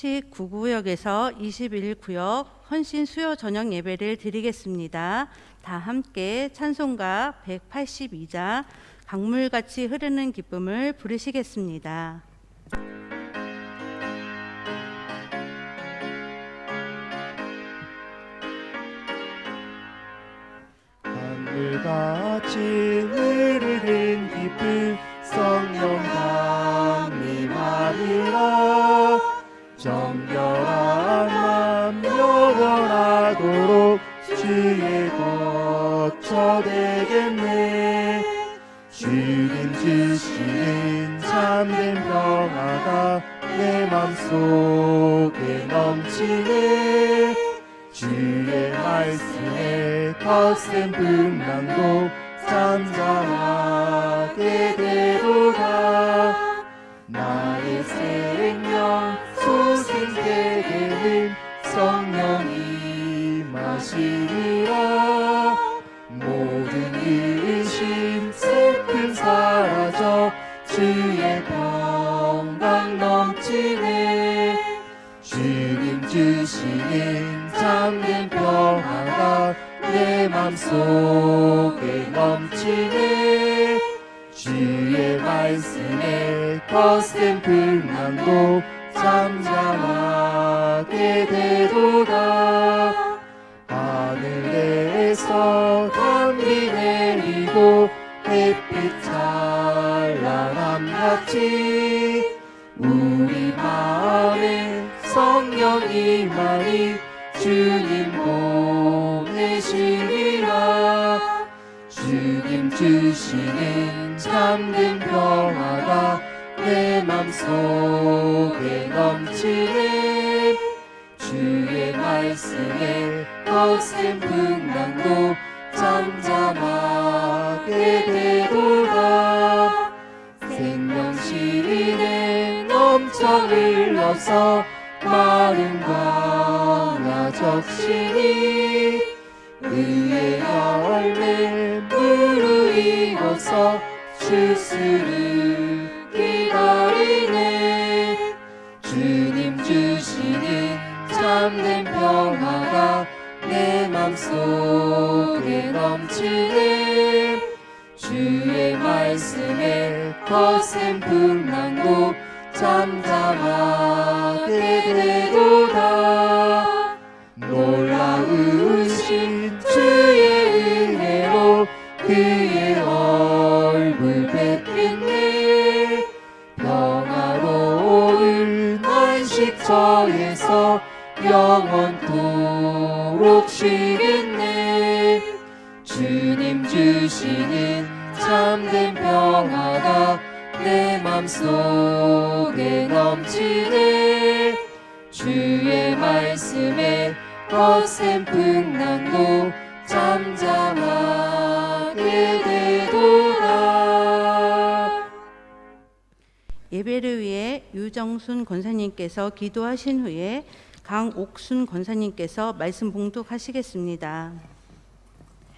19구역에서 21구역 헌신 수요 저녁 예배를 드리겠습니다. 다 함께 찬송가 182장 강물같이 흐르는 기쁨을 부르시겠습니다. 강물같이 흐르는 기쁨 성령 강림하리라. 정결한 맘 영원하도록 주의 거처 되겠네. 주님 주시는 참된 평화가 내 맘속에 넘치네. 주의 말씀에 거센 풍랑도 잠잠하게 되도다. 나의 생명 소생케 되는 성령이 마시리라. 모든 의심 슬픔 사라져 주의 평강 넘치네. 주님 주시는 참된 평화가 내 맘속에 넘치네. 주의 말씀에 거센 풍랑도 잠잠하게 되도다. 하늘에서 단비 내리고 햇빛 찬란함같이 우리 마음에 성령이 많이 주님 보내시리라. 주님 주시는 참된 평화가 내 맘속에 넘치네. 주의 말씀에 거센 풍랑도 잠잠하게 되도다. 생명시리에 넘쳐 흘러서 마른 광야 적시니 의의 열매 무르익어서 주스를 기다리네. 주님 주시는 참된 평화가 내 맘속에 넘치네. 주의 말씀에 거센 풍랑도 잠잠하게 되도다. 놀라우신 주의 은혜로 그의 얼굴 뵙겠네. 평화로운 안식처에서 영원토록 쉬겠네. 주님 주시는 참된 평화가 내 맘속에 넘치네. 주의 말씀에 거센 풍랑도 잠잠하게 되도다. 예배를 위해 유정순 권사님께서 기도하신 후에 강옥순 권사님께서 말씀 봉독하시겠습니다.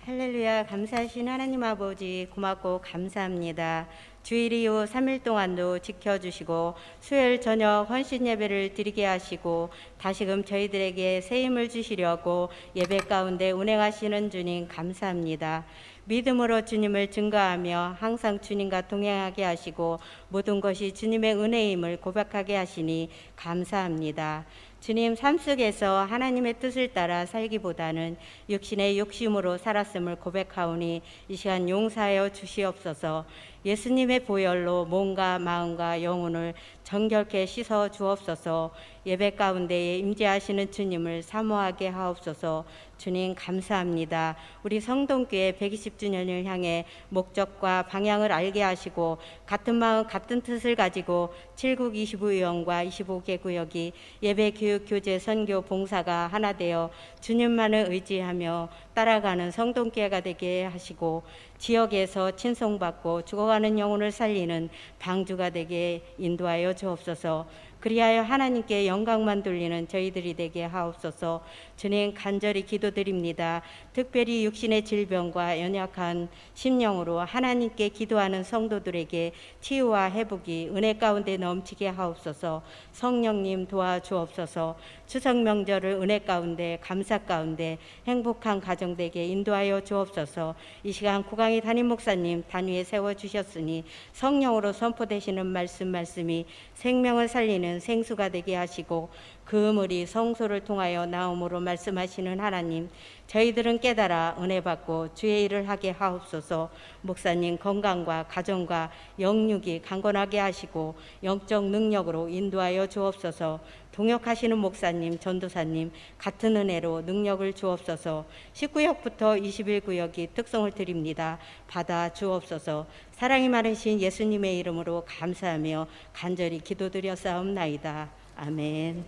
할렐루야. 감사하신 하나님 아버지 고맙고 감사합니다. 주일 이후 3일 동안도 지켜주시고 수요일 저녁 헌신 예배를 드리게 하시고 다시금 저희들에게 새 힘을 주시려고 예배 가운데 운행하시는 주님 감사합니다. 믿음으로 주님을 증거하며 항상 주님과 동행하게 하시고 모든 것이 주님의 은혜임을 고백하게 하시니 감사합니다. 주님, 삶 속에서 하나님의 뜻을 따라 살기보다는 육신의 욕심으로 살았음을 고백하오니 이 시간 용서하여 주시옵소서. 예수님의 보혈로 몸과 마음과 영혼을 정결케 씻어 주옵소서. 예배 가운데에 임재하시는 주님을 사모하게 하옵소서. 주님 감사합니다. 우리 성동교회 120주년을 향해 목적과 방향을 알게 하시고 같은 마음 같은 뜻을 가지고 7국 25위원과 25개 구역이 예배 교육 교제 선교 봉사가 하나 되어 주님만을 의지하며 따라가는 성동교회가 되게 하시고 지역에서 친송받고 죽어가는 영혼을 살리는 방주가 되게 인도하여 주옵소서. 그리하여 하나님께 영광만 돌리는 저희들이 되게 하옵소서. 주님 간절히 기도드립니다. 특별히 육신의 질병과 연약한 심령으로 하나님께 기도하는 성도들에게 치유와 회복이 은혜 가운데 넘치게 하옵소서. 성령님 도와주옵소서. 추석 명절을 은혜 가운데 감사 가운데 행복한 가정 되게 인도하여 주옵소서. 이 시간 구강의 담임 목사님 단위에 세워주셨으니 성령으로 선포되시는 말씀이 생명을 살리는 생수가 되게 하시고 그 물이 성소를 통하여 나옴으로 말씀하시는 하나님, 저희들은 깨달아 은혜 받고 주의 일을 하게 하옵소서. 목사님 건강과 가정과 영육이 강건하게 하시고 영적 능력으로 인도하여 주옵소서. 동역하시는 목사님, 전도사님 같은 은혜로 능력을 주옵소서. 19역부터 21구역이 특성을 드립니다. 받아 주옵소서. 사랑이 많으신 예수님의 이름으로 감사하며 간절히 기도드려 싸움나이다. 아멘.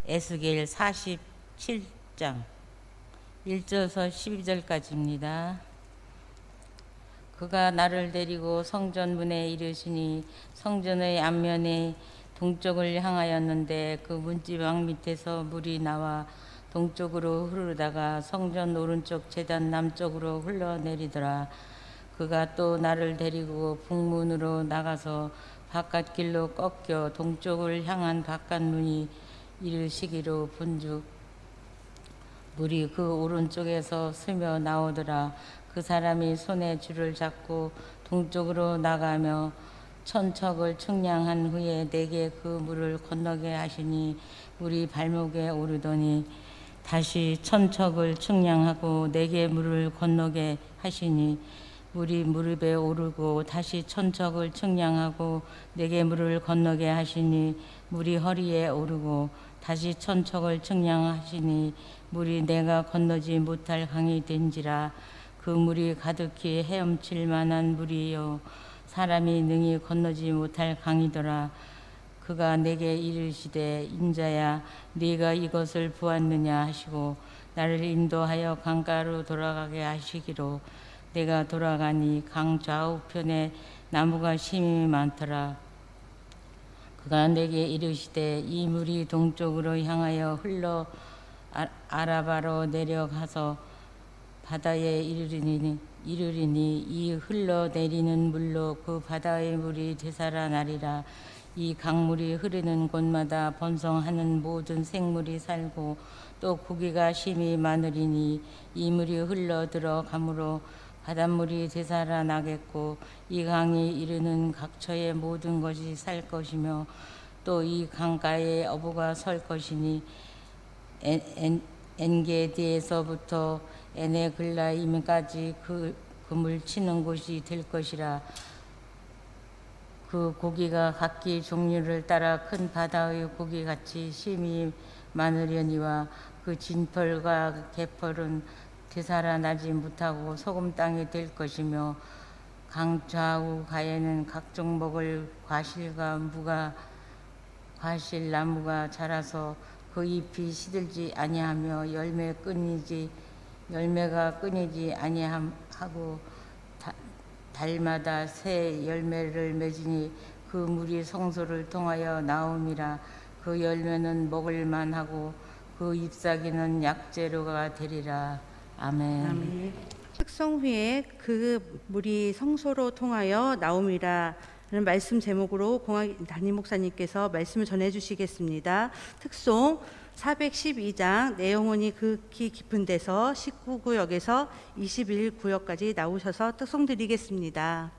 에스겔 47장 1절에서 12절까지입니다. 그가 나를 데리고 성전 문에 이르시니 성전의 앞면에 동쪽을 향하였는데 그 문지방 밑에서 물이 나와 동쪽으로 흐르다가 성전 오른쪽 제단 남쪽으로 흘러내리더라. 그가 또 나를 데리고 북문으로 나가서 바깥길로 꺾여 동쪽을 향한 바깥문이 이르시기로 본즉 물이 그 오른쪽에서 스며 나오더라. 그 사람이 손에 줄을 잡고 동쪽으로 나가며 천척을 측량한 후에 내게 그 물을 건너게 하시니 물이 발목에 오르더니 다시 천척을 측량하고 내게 물을 건너게 하시니 물이 무릎에 오르고 다시 천척을 측량하고 내게 물을 건너게 하시니 물이 허리에 오르고 다시 천척을 측량하시니 물이 내가 건너지 못할 강이 된지라. 그 물이 가득히 헤엄칠 만한 물이요 사람이 능히 건너지 못할 강이더라. 그가 내게 이르시되 인자야 네가 이것을 보았느냐 하시고 나를 인도하여 강가로 돌아가게 하시기로 내가 돌아가니 강 좌우편에 나무가 심히 많더라. 그가 내게 이르시되 이 물이 동쪽으로 향하여 흘러 아라바로 내려가서 바다에 이르리니 이 흘러내리는 물로 그 바다의 물이 되살아나리라. 이 강물이 흐르는 곳마다 번성하는 모든 생물이 살고 또 고기가 심히 많으리니 이 물이 흘러 들어가므로 바닷물이 되살아나겠고 이 강이 이르는 각처의 모든 것이 살 것이며 또 이 강가에 어부가 설 것이니 엔게디에서부터 에네글라임까지 그물 치는 곳이 될 것이라. 그 고기가 각기 종류를 따라 큰 바다의 고기같이 심히 많으려니와 그 진펄과 개펄은 되살아나지 못하고 소금 땅이 될 것이며 강 좌우 가에는 각종 먹을 과실과 과실 나무가 자라서 그 잎이 시들지 아니하며 열매가 끊이지 아니하고 달마다 새 열매를 맺으니 그 물이 성소를 통하여 나옴이라. 그 열매는 먹을 만하고 그 잎사귀는 약재료가 되리라. 아멘. 아멘. 특성 후에 그 물이 성소로 통하여 나옴이라 는 말씀 제목으로 공학 담임 목사님께서 말씀을 전해 주시겠습니다. 특송 412장 내용원이 극히 깊은 데서 19구역에서 21구역까지 나오셔서 특송 드리겠습니다.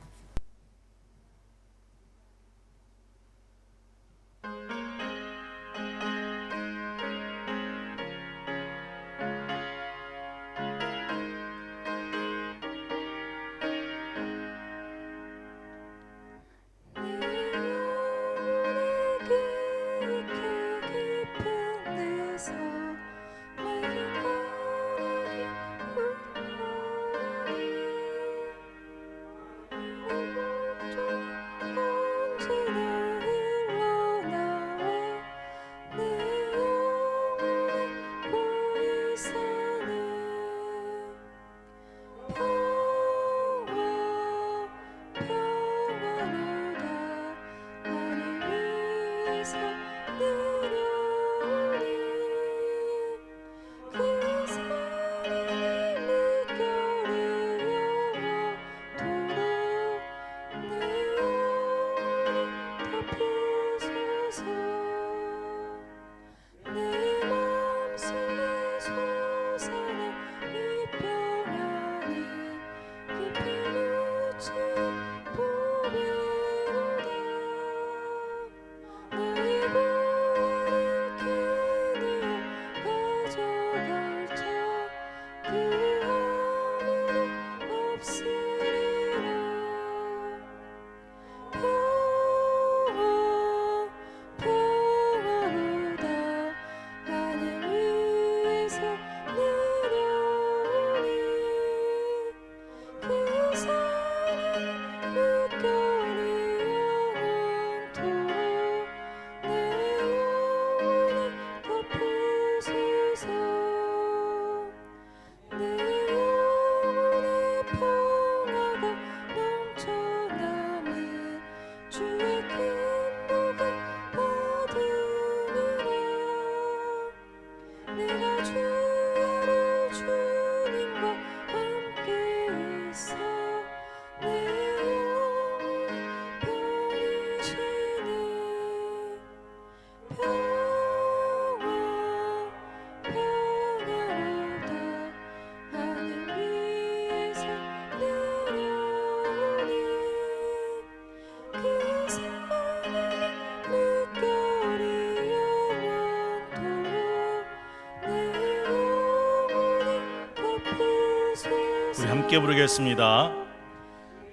우리 함께 부르겠습니다.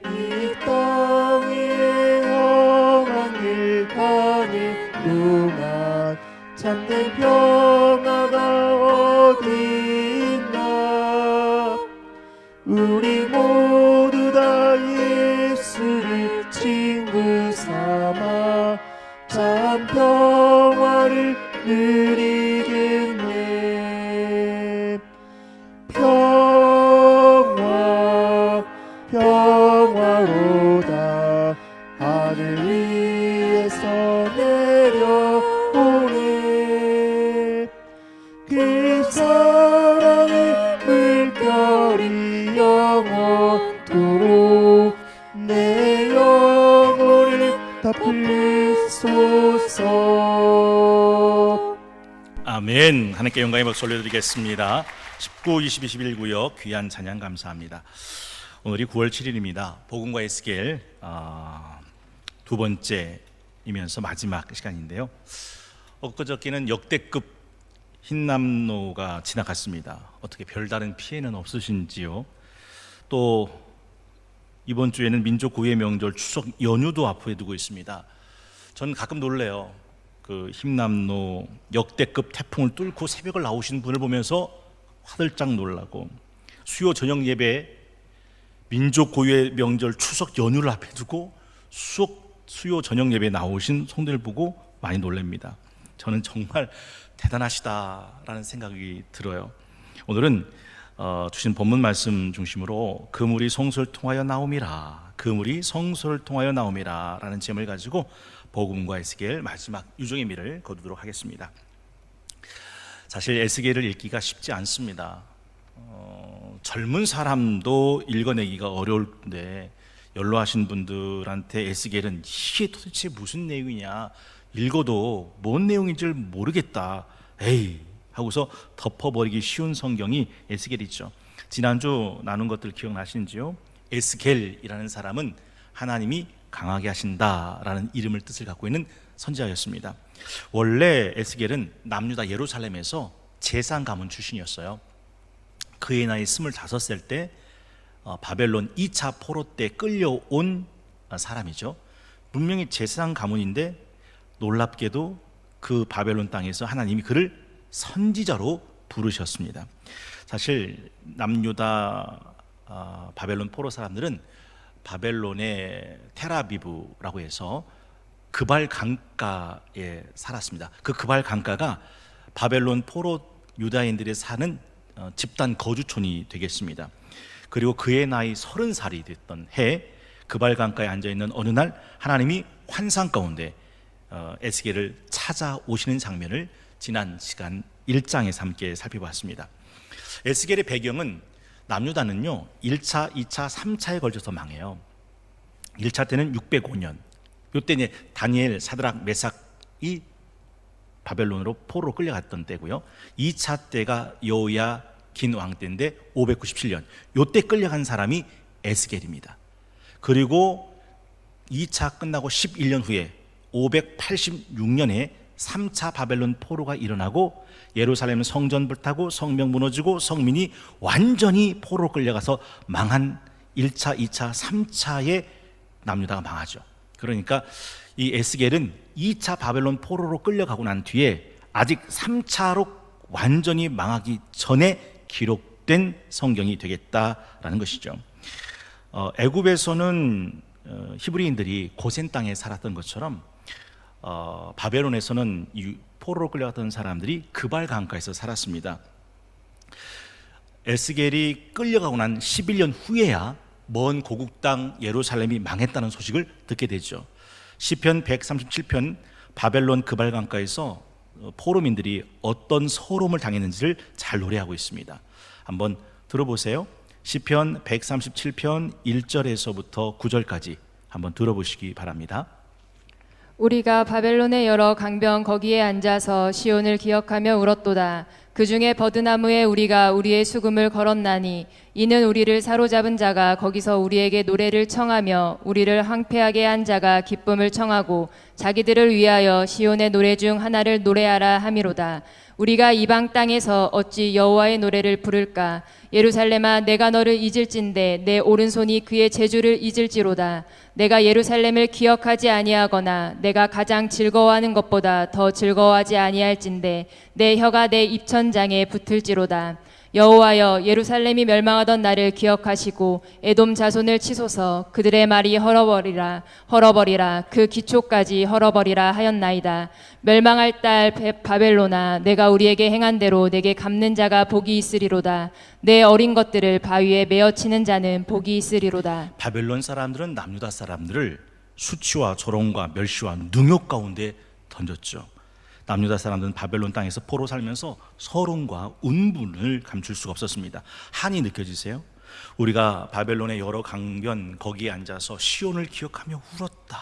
이 땅 위에 험한 길 가는 동안 참된 평화가 어디 있나. 우리 모두 다 예수를 친구 삼아 참 평화를 누리겠네. 평화로다 하늘 위에서 내려오네. 그 사랑의 물결이 영원토록 내 영혼을 다 풀소서. 아멘. 하나님께 영광의 박수 올려드리겠습니다. 19, 20, 21구역 귀한 찬양 감사합니다. 오늘이 9월 7일입니다. 복음과 에스겔 두 번째이면서 마지막 시간인데요. 엊그저께는 역대급 흰남노가 지나갔습니다. 어떻게 별다른 피해는 없으신지요? 또 이번 주에는 민족 구회 명절 추석 연휴도 앞에 두고 있습니다. 저는 가끔 놀래요. 그 흰남노 역대급 태풍을 뚫고 새벽을 나오신 분을 보면서 화들짝 놀라고, 수요 저녁 예배 민족 고유의 명절 추석 연휴를 앞에 두고 수요 저녁 예배에 나오신 성도들 보고 많이 놀랍니다. 저는 정말 대단하시다라는 생각이 들어요. 오늘은 주신 본문 말씀 중심으로 그물이 성소를 통하여 나옴이라, 그물이 성소를 통하여 나옴이라 라는 제목을 가지고 복음과 에스겔 마지막 유종의 미를 거두도록 하겠습니다. 사실 에스겔을 읽기가 쉽지 않습니다. 젊은 사람도 읽어내기가 어려운데 연로하신 분들한테 에스겔은 이게 도대체 무슨 내용이냐, 읽어도 뭔 내용인 줄 모르겠다, 에이 하고서 덮어버리기 쉬운 성경이 에스겔이죠. 지난주 나눈 것들 기억나시는지요? 에스겔이라는 사람은 하나님이 강하게 하신다라는 이름을 뜻을 갖고 있는 선지자였습니다. 원래 에스겔은 남유다 예루살렘에서 제사장 가문 출신이었어요. 그의 나이 25살 때 바벨론 2차 포로 때 끌려온 사람이죠. 분명히 제사장 가문인데 놀랍게도 그 바벨론 땅에서 하나님이 그를 선지자로 부르셨습니다. 사실 남유다 바벨론 포로 사람들은 바벨론의 테라비브라고 해서 그발 강가에 살았습니다. 그 그발 강가가 바벨론 포로 유다인들이 사는 집단 거주촌이 되겠습니다. 그리고 그의 나이 30살이 됐던 해 그발 강가에 앉아있는 어느 날 하나님이 환상 가운데 에스겔을 찾아오시는 장면을 지난 시간 1장에서 함께 살펴봤습니다. 에스겔의 배경은 남유다는요 1차, 2차, 3차에 걸쳐서 망해요. 1차 때는 605년, 이때 이제 다니엘, 사드락, 메삭이 바벨론으로 포로로 끌려갔던 때고요. 2차 때가 여호야긴 왕 때인데 597년, 이때 끌려간 사람이 에스겔입니다. 그리고 2차 끝나고 11년 후에 586년에 3차 바벨론 포로가 일어나고 예루살렘 성전 불타고 성명 무너지고 성민이 완전히 포로로 끌려가서 망한 1차, 2차, 3차에 남유다가 망하죠. 그러니까 이 에스겔은 2차 바벨론 포로로 끌려가고 난 뒤에 아직 3차로 완전히 망하기 전에 기록된 성경이 되겠다라는 것이죠. 애굽에서는 히브리인들이 고센 땅에 살았던 것처럼 바벨론에서는 이 포로로 끌려갔던 사람들이 그발 강가에서 살았습니다. 에스겔이 끌려가고 난 11년 후에야 먼 고국 땅 예루살렘이 망했다는 소식을 듣게 되죠. 시편 137편 바벨론 그발 강가에서 포로민들이 어떤 서러움을 당했는지를 잘 노래하고 있습니다. 한번 들어보세요. 시편 137편 1절에서부터 9절까지 한번 들어보시기 바랍니다. 우리가 바벨론의 여러 강변 거기에 앉아서 시온을 기억하며 울었도다. 그 중에 버드나무에 우리가 우리의 수금을 걸었나니 이는 우리를 사로잡은 자가 거기서 우리에게 노래를 청하며 우리를 황폐하게 한 자가 기쁨을 청하고 자기들을 위하여 시온의 노래 중 하나를 노래하라 함이로다. 우리가 이방 땅에서 어찌 여호와의 노래를 부를까? 예루살렘아, 내가 너를 잊을진대 내 오른손이 그의 재주를 잊을지로다. 내가 예루살렘을 기억하지 아니하거나 내가 가장 즐거워하는 것보다 더 즐거워하지 아니할진대 내 혀가 내 입천장에 붙을지로다. 여호와여, 예루살렘이 멸망하던 날을 기억하시고 에돔 자손을 치소서. 그들의 말이 헐어버리라 그 기초까지 헐어버리라 하였나이다. 멸망할 딸 바벨로나, 내가 우리에게 행한 대로 내게 갚는 자가 복이 있으리로다. 내 어린 것들을 바위에 메어치는 자는 복이 있으리로다. 바벨론 사람들은 남유다 사람들을 수치와 조롱과 멸시와 능욕 가운데 던졌죠. 남유다 사람들은 바벨론 땅에서 포로 살면서 서름과 운분을 감출 수가 없었습니다. 한이 느껴지세요? 우리가 바벨론의 여러 강변 거기에 앉아서 시온을 기억하며 울었다.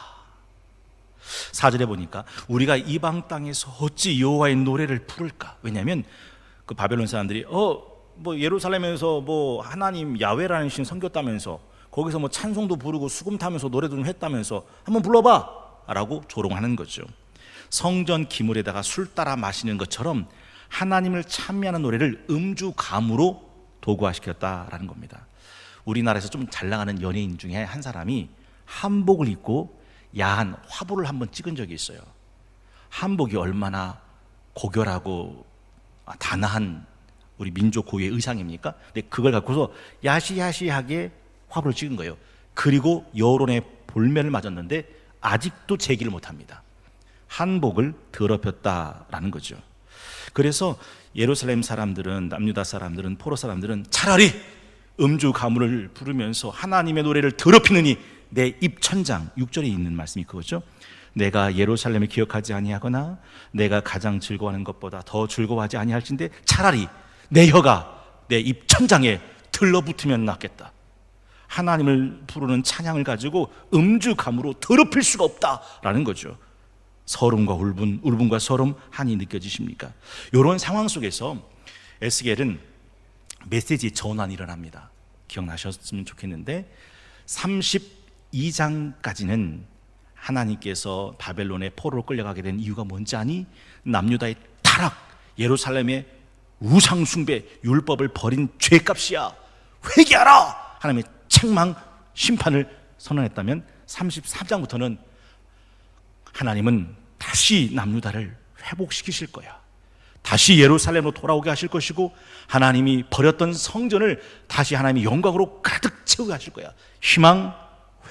4절에 보니까 우리가 이방 땅에서 어찌 여호와의 노래를 부를까? 왜냐하면 그 바벨론 사람들이 뭐 예루살렘에서 뭐 하나님 야훼라는 신 섬겼다면서 거기서 뭐 찬송도 부르고 수금 타면서 노래도 좀 했다면서 한번 불러봐 라고 조롱하는 거죠. 성전 기물에다가 술 따라 마시는 것처럼 하나님을 찬미하는 노래를 음주감으로 도구화시켰다라는 겁니다. 우리나라에서 좀 잘 나가는 연예인 중에 한 사람이 한복을 입고 야한 화보를 한번 찍은 적이 있어요. 한복이 얼마나 고결하고 단아한 우리 민족 고유의 의상입니까? 근데 그걸 갖고서 야시야시하게 화보를 찍은 거예요. 그리고 여론의 볼매를 맞았는데 아직도 제기를 못합니다. 한복을 더럽혔다라는 거죠. 그래서 예루살렘 사람들은, 남유다 사람들은, 포로 사람들은 차라리 음주 가물을 부르면서 하나님의 노래를 더럽히느니 내 입천장, 6절에 있는 말씀이 그거죠. 내가 예루살렘을 기억하지 아니하거나 내가 가장 즐거워하는 것보다 더 즐거워하지 아니할진대 차라리 내 혀가 내 입천장에 들러붙으면 낫겠다. 하나님을 부르는 찬양을 가지고 음주감으로 더럽힐 수가 없다라는 거죠. 서름과 울분과 서름, 한이 느껴지십니까? 이런 상황 속에서 에스겔은 메시지 전환이 일어납니다. 기억나셨으면 좋겠는데 32장까지는 하나님께서 바벨론의 포로로 끌려가게 된 이유가 뭔지 아니? 남유다의 타락, 예루살렘의 우상 숭배, 율법을 버린 죄값이야. 회개하라! 하나님의 책망, 심판을 선언했다면 33장부터는 하나님은 다시 남유다를 회복시키실 거야. 다시 예루살렘으로 돌아오게 하실 것이고 하나님이 버렸던 성전을 다시 하나님의 영광으로 가득 채우게 하실 거야. 희망,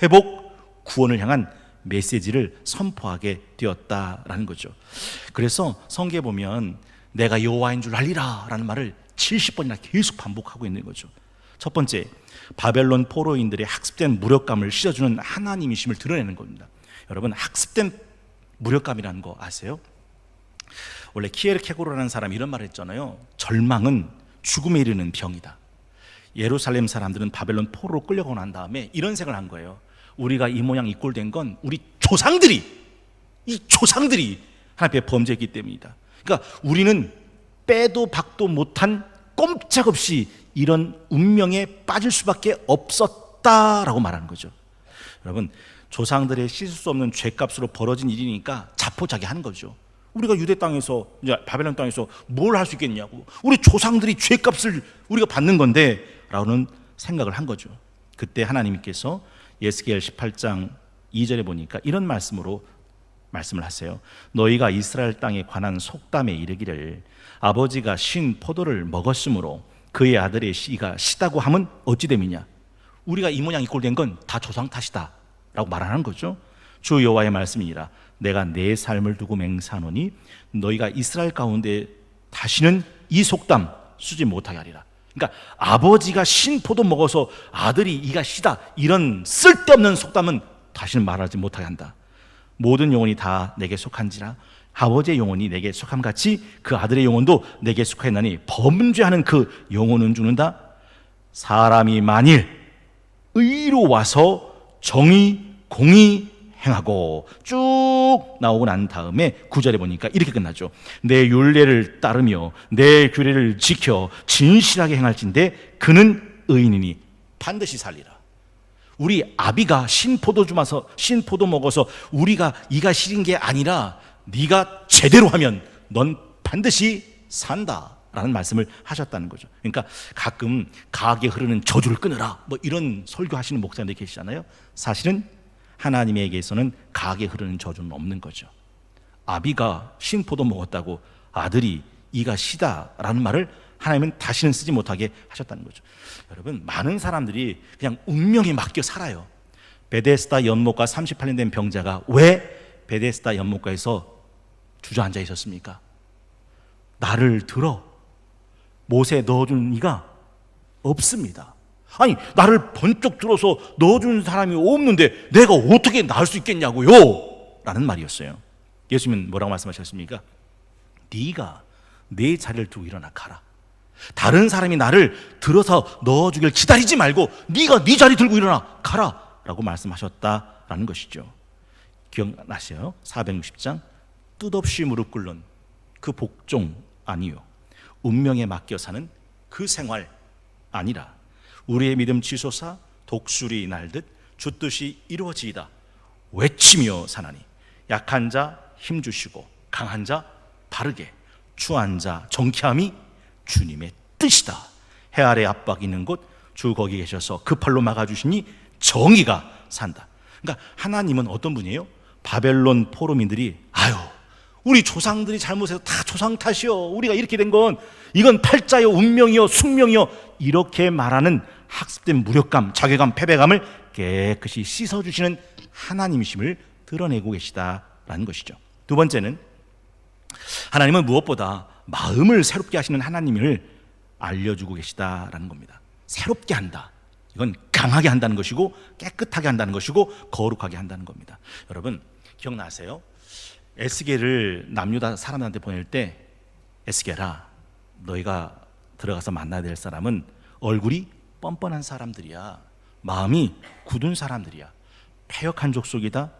회복, 구원을 향한 메시지를 선포하게 되었다라는 거죠. 그래서 성경에 보면 내가 여호와인 줄 알리라 라는 말을 70번이나 계속 반복하고 있는 거죠. 첫 번째, 바벨론 포로인들의 학습된 무력감을 씻어주는 하나님이심을 드러내는 겁니다. 여러분, 학습된 무력감이라는 거 아세요? 원래 키에르케고르라는 사람이 이런 말을 했잖아요. 절망은 죽음에 이르는 병이다. 예루살렘 사람들은 바벨론 포로로 끌려가고 난 다음에 이런 생각을 한 거예요. 우리가 이 모양 이 꼴 된 건 우리 조상들이 하나님 앞에 범죄했기 때문이다. 그러니까 우리는 빼도 박도 못한 꼼짝없이 이런 운명에 빠질 수밖에 없었다라고 말하는 거죠. 여러분, 조상들의 씻을 수 없는 죄값으로 벌어진 일이니까 자포자기하는 거죠. 우리가 유대 땅에서, 바벨론 땅에서 뭘 할 수 있겠냐고. 우리 조상들이 죄값을 우리가 받는 건데 라는 생각을 한 거죠. 그때 하나님께서 예스겔 18장 2절에 보니까 이런 말씀을 하세요. 너희가 이스라엘 땅에 관한 속담에 이르기를 아버지가 신 포도를 먹었으므로 그의 아들의 씨가 시다고 하면 어찌 됨이냐. 우리가 이 모양 이 꼴 된 건 다 조상 탓이다 라고 말하는 거죠. 주 여호와의 말씀이니라. 내가 내 삶을 두고 맹세하노니 너희가 이스라엘 가운데 다시는 이 속담 쓰지 못하게 하리라. 그러니까 아버지가 신포도 먹어서 아들이 이가 시다, 이런 쓸데없는 속담은 다시는 말하지 못하게 한다. 모든 영혼이 다 내게 속한지라 아버지의 영혼이 내게 속함같이 그 아들의 영혼도 내게 속하였나니 범죄하는 그 영혼은 죽는다. 사람이 만일 의로 와서 정의, 공의 행하고 쭉 나오고 난 다음에 9절에 보니까 이렇게 끝나죠. 내 율례를 따르며 내 규례를 지켜 진실하게 행할진대 그는 의인이니 반드시 살리라. 우리 아비가 신포도 먹어서 우리가 이가 시린 게 아니라 네가 제대로 하면 넌 반드시 산다라는 말씀을 하셨다는 거죠. 그러니까 가끔 가게 흐르는 저주를 끊으라 뭐 이런 설교하시는 목사님들 계시잖아요. 사실은 하나님에게서는 가게 흐르는 저주는 없는 거죠. 아비가 신포도 먹었다고 아들이 이가 시다라는 말을 하나님은 다시는 쓰지 못하게 하셨다는 거죠. 여러분, 많은 사람들이 그냥 운명에 맡겨 살아요. 베데스다 연못가 38년 된 병자가 왜 베데스다 연못가에서 주저앉아 있었습니까? 나를 들어 못에 넣어준 이가 없습니다. 아니, 나를 번쩍 들어서 넣어준 사람이 없는데 내가 어떻게 나을 수 있겠냐고요? 라는 말이었어요. 예수님은 뭐라고 말씀하셨습니까? 네가 내 자리를 두고 일어나 가라. 다른 사람이 나를 들어서 넣어주길 기다리지 말고 네가 네 자리 들고 일어나 가라 라고 말씀하셨다라는 것이죠. 기억나세요? 460장 뜻없이 무릎 꿇는 그 복종 아니요, 운명에 맡겨 사는 그 생활 아니라 우리의 믿음 치솟아 독수리 날듯 주 뜻이 이루어지이다 외치며 사나니 약한 자 힘주시고 강한 자 바르게 추한 자 정케함이 주님의 뜻이다. 해 아래 압박이 있는 곳 주 거기 계셔서 그 팔로 막아주시니 정의가 산다. 그러니까 하나님은 어떤 분이에요? 바벨론 포로민들이 아유 우리 조상들이 잘못해서 다 조상 탓이요, 우리가 이렇게 된 건 이건 팔자요 운명이요 숙명이요 이렇게 말하는 학습된 무력감, 자괴감, 패배감을 깨끗이 씻어주시는 하나님이심을 드러내고 계시다라는 것이죠. 두 번째는 하나님은 무엇보다 마음을 새롭게 하시는 하나님을 알려주고 계시다라는 겁니다. 새롭게 한다, 이건 강하게 한다는 것이고 깨끗하게 한다는 것이고 거룩하게 한다는 겁니다. 여러분 기억나세요? 에스겔을 남유다 사람들한테 보낼 때 에스겔아, 너희가 들어가서 만나야 될 사람은 얼굴이 뻔뻔한 사람들이야, 마음이 굳은 사람들이야, 패역한 족속이다.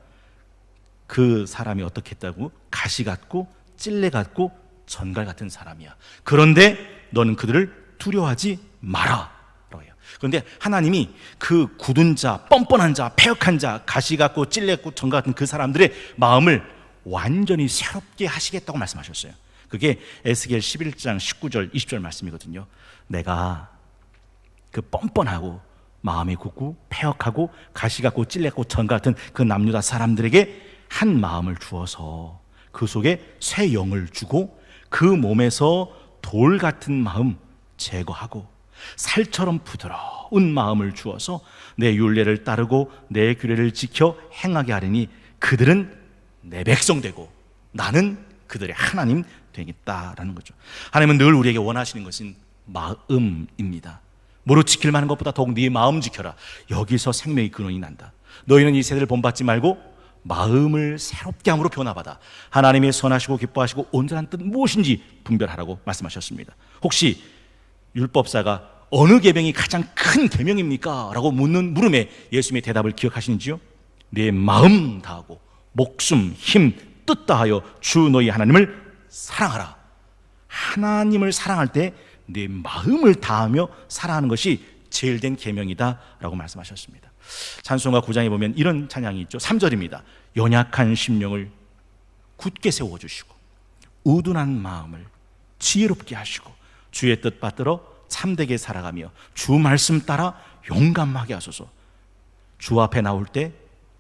그 사람이 어떻게 했다고? 가시 같고 찔레 같고 전갈 같은 사람이야. 그런데 너는 그들을 두려워하지 마라 라고 해요. 그런데 하나님이 그 굳은 자, 뻔뻔한 자, 패역한 자, 가시 같고 찔레 같고 전갈 같은 그 사람들의 마음을 완전히 새롭게 하시겠다고 말씀하셨어요. 그게 에스겔 11장 19절 20절 말씀이거든요. 내가 그 뻔뻔하고 마음이 굳고 패역하고 가시 같고 찔레 같고 전갈 같은 그 남유다 사람들에게 한 마음을 주어서 그 속에 새 영을 주고 그 몸에서 돌 같은 마음 제거하고 살처럼 부드러운 마음을 주어서 내 율례를 따르고 내 규례를 지켜 행하게 하리니 그들은 내 백성 되고 나는 그들의 하나님 되겠다라는 거죠. 하나님은 늘 우리에게 원하시는 것은 마음입니다. 무릇 지킬 만한 것보다 더욱 네 마음 지켜라. 여기서 생명의 근원이 난다. 너희는 이 세대를 본받지 말고 마음을 새롭게 함으로 변화받아 하나님의 선하시고 기뻐하시고 온전한 뜻 무엇인지 분별하라고 말씀하셨습니다. 혹시 율법사가 어느 계명이 가장 큰 계명입니까? 라고 묻는 물음에 예수님의 대답을 기억하시는지요? 내 마음 다하고 목숨, 힘, 뜻 다하여 주 너희 하나님을 사랑하라. 하나님을 사랑할 때 내 마음을 다하며 살아가는 것이 제일 된 계명이다 라고 말씀하셨습니다. 찬송가 9장에 보면 이런 찬양이 있죠. 3절입니다. 연약한 심령을 굳게 세워주시고 우둔한 마음을 지혜롭게 하시고 주의 뜻 받들어 참되게 살아가며 주 말씀 따라 용감하게 하소서. 주 앞에 나올 때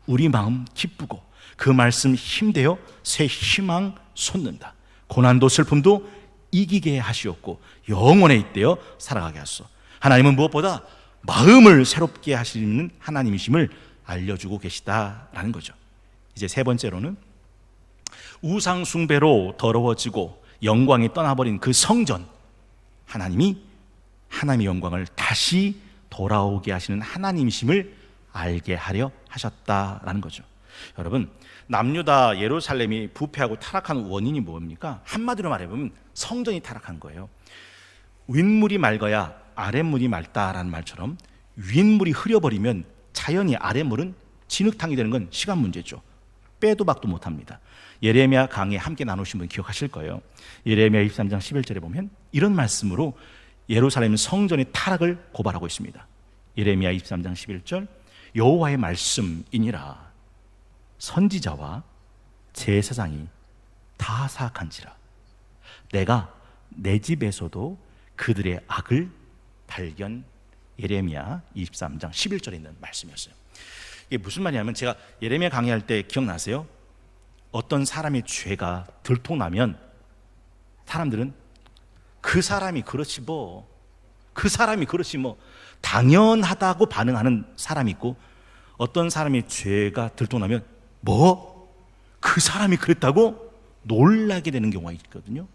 우리 마음 기쁘고 그 말씀 힘되어 새 희망 솟는다. 고난도 슬픔도 이기게 하시옵고 영원에 잇대어 살아가게 하소서. 하나님은 무엇보다 마음을 새롭게 하시는 하나님이심을 알려주고 계시다라는 거죠. 이제 세 번째로는 우상 숭배로 더러워지고 영광이 떠나버린 그 성전, 하나님이 하나님의 영광을 다시 돌아오게 하시는 하나님이심을 알게 하려 하셨다라는 거죠. 여러분, 남유다 예루살렘이 부패하고 타락한 원인이 뭡니까? 한마디로 말해보면 성전이 타락한 거예요. 윗물이 맑아야 아랫물이 맑다라는 말처럼 윗물이 흐려버리면 자연히 아랫물은 진흙탕이 되는 건 시간 문제죠. 빼도 박도 못합니다. 예레미야 강의 함께 나누신 분 기억하실 거예요. 예레미야 23장 11절에 보면 이런 말씀으로 예루살렘 성전의 타락을 고발하고 있습니다. 예레미야 23장 11절 여호와의 말씀이니라 선지자와 제사장이 다 사악한지라 내가 내 집에서도 그들의 악을 발견. 예레미야 23장 11절에 있는 말씀이었어요. 이게 무슨 말이냐면 제가 예레미야 강의할 때 기억나세요? 어떤 사람의 죄가 들통나면 사람들은 그 사람이 그렇지 뭐, 그 사람이 그렇지 뭐 당연하다고 반응하는 사람이 있고, 어떤 사람의 죄가 들통나면 뭐? 그 사람이 그랬다고 놀라게 되는 경우가 있거든요.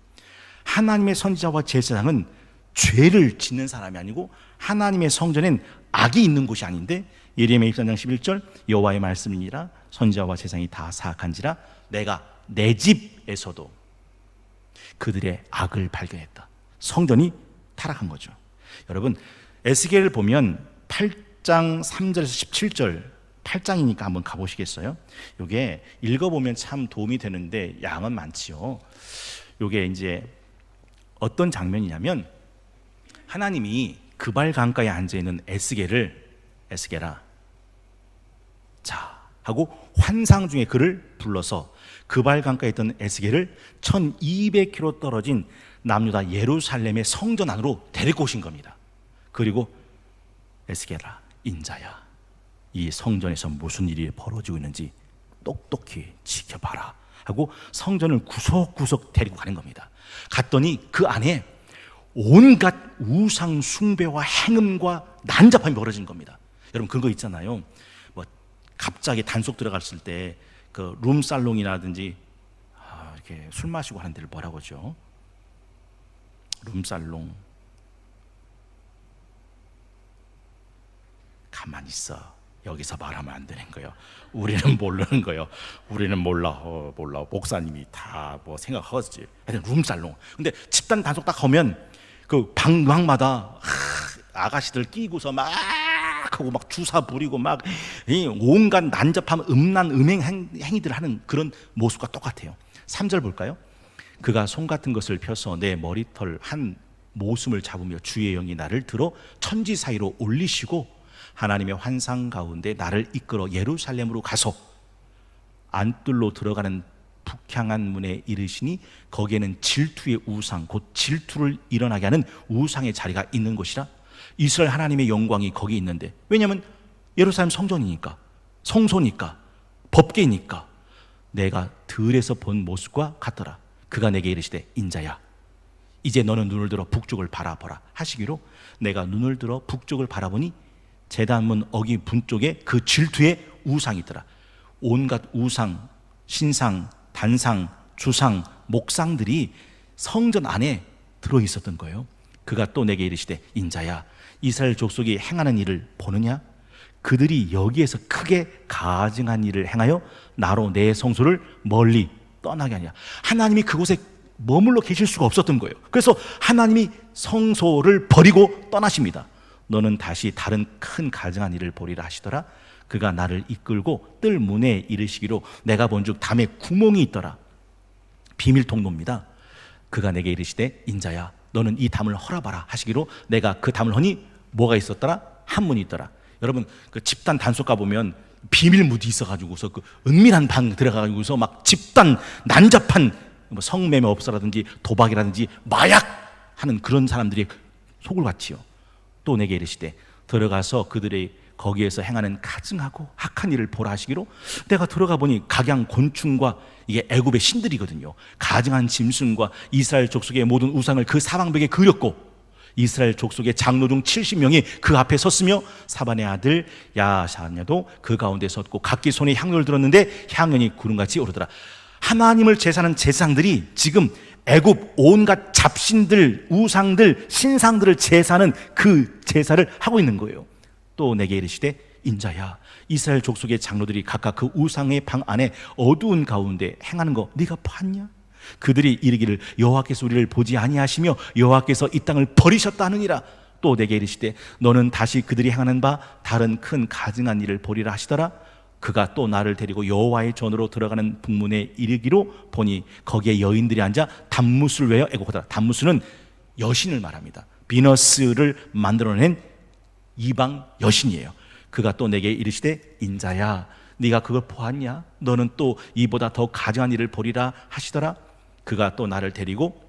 하나님의 선지자와 제사장은 죄를 짓는 사람이 아니고 하나님의 성전엔 악이 있는 곳이 아닌데 예레미야 23장 11절 여호와의 말씀이니라 선지자와 제사장이 다 사악한지라 내가 내 집에서도 그들의 악을 발견했다. 성전이 타락한 거죠. 여러분 에스겔을 보면 8장 3절에서 17절 8장이니까 한번 가보시겠어요? 이게 읽어보면 참 도움이 되는데 양은 많지요. 이게 이제 어떤 장면이냐면 하나님이 그발 강가에 앉아있는 에스겔아 자 하고 환상 중에 그를 불러서 그발 강가에 있던 에스겔을 1200km 떨어진 남유다 예루살렘의 성전 안으로 데리고 오신 겁니다. 그리고 에스겔아 인자야 이 성전에서 무슨 일이 벌어지고 있는지 똑똑히 지켜봐라 하고 성전을 구석구석 데리고 가는 겁니다. 갔더니 그 안에 온갖 우상 숭배와 행음과 난잡함이 벌어진 겁니다. 여러분 그런 거 있잖아요. 뭐 갑자기 단속 들어갔을 때 그 룸살롱이라든지 이렇게 술 마시고 하는 데를 뭐라고 하죠? 룸살롱. 가만히 있어. 여기서 말하면 안 되는 거예요. 우리는 모르는 거예요. 우리는 몰라. 목사님이 다 뭐 생각하겠지. 하여튼 룸살롱. 근데 집단 단속 딱 하면 그 방마다 아가씨들 끼고서 막 하고 막 주사 부리고 막 온갖 난잡함, 음란, 음행 행위들을 하는 그런 모습과 똑같아요. 3절 볼까요? 그가 손 같은 것을 펴서 내 머리털 한 모순을 잡으며 주의 영이 나를 들어 천지 사이로 올리시고 하나님의 환상 가운데 나를 이끌어 예루살렘으로 가서 안뜰로 들어가는 북향한 문에 이르시니 거기에는 질투의 우상 곧 질투를 일어나게 하는 우상의 자리가 있는 곳이라. 이스라엘 하나님의 영광이 거기 있는데, 왜냐하면 예루살렘 성전이니까, 성소니까, 법궤니까 내가 들에서 본 모습과 같더라. 그가 내게 이르시되 인자야 이제 너는 눈을 들어 북쪽을 바라보라 하시기로 내가 눈을 들어 북쪽을 바라보니 제단문 어기 분 쪽에 그 질투의 우상이 있더라. 온갖 우상, 신상, 단상, 주상, 목상들이 성전 안에 들어있었던 거예요. 그가 또 내게 이르시되 인자야 이스라엘 족속이 행하는 일을 보느냐? 그들이 여기에서 크게 가증한 일을 행하여 나로 내 성소를 멀리 떠나게 하냐. 하나님이 그곳에 머물러 계실 수가 없었던 거예요. 그래서 하나님이 성소를 버리고 떠나십니다. 너는 다시 다른 큰 가증한 일을 보리라 하시더라. 그가 나를 이끌고 뜰 문에 이르시기로 내가 본즉 담에 구멍이 있더라. 비밀 통로입니다. 그가 내게 이르시되 인자야 너는 이 담을 헐어봐라 하시기로 내가 그 담을 허니 뭐가 있었더라? 한 문이 있더라. 여러분 그 집단 단속 가보면 비밀 문이 있어가지고서 그 은밀한 방 들어가가지고서 막 집단 난잡한 뭐 성매매 업소라든지 도박이라든지 마약 하는 그런 사람들이 속을 같이요. 또 내게 이르시되 들어가서 그들의 거기에서 행하는 가증하고 악한 일을 보라 하시기로 내가 들어가 보니 각양 곤충과 이게 애굽의 신들이거든요. 가증한 짐승과 이스라엘 족속의 모든 우상을 그 사방벽에 그렸고 이스라엘 족속의 장로 중 70명이 그 앞에 섰으며 사반의 아들 야샤냐도 그 가운데 섰고 각기 손에 향료를 들었는데 향연이 구름같이 오르더라. 하나님을 제사하는 제사장들이 지금 애굽 온갖 잡신들, 우상들, 신상들을 제사하는 그 제사를 하고 있는 거예요. 또 내게 이르시되 인자야 이스라엘 족속의 장로들이 각각 그 우상의 방 안에 어두운 가운데 행하는 거 네가 봤냐? 그들이 이르기를 여호와께서 우리를 보지 아니하시며 여호와께서 이 땅을 버리셨다 하느니라. 또 내게 이르시되 너는 다시 그들이 행하는 바 다른 큰 가증한 일을 보리라 하시더라. 그가 또 나를 데리고 여호와의 전으로 들어가는 북문에 이르기로 보니 거기에 여인들이 앉아 단무술 외어 애곡하더라. 단무술은 여신을 말합니다. 비너스를 만들어낸 이방 여신이에요. 그가 또 내게 이르시되 인자야 네가 그걸 보았냐? 너는 또 이보다 더 가증한 일을 보리라 하시더라. 그가 또 나를 데리고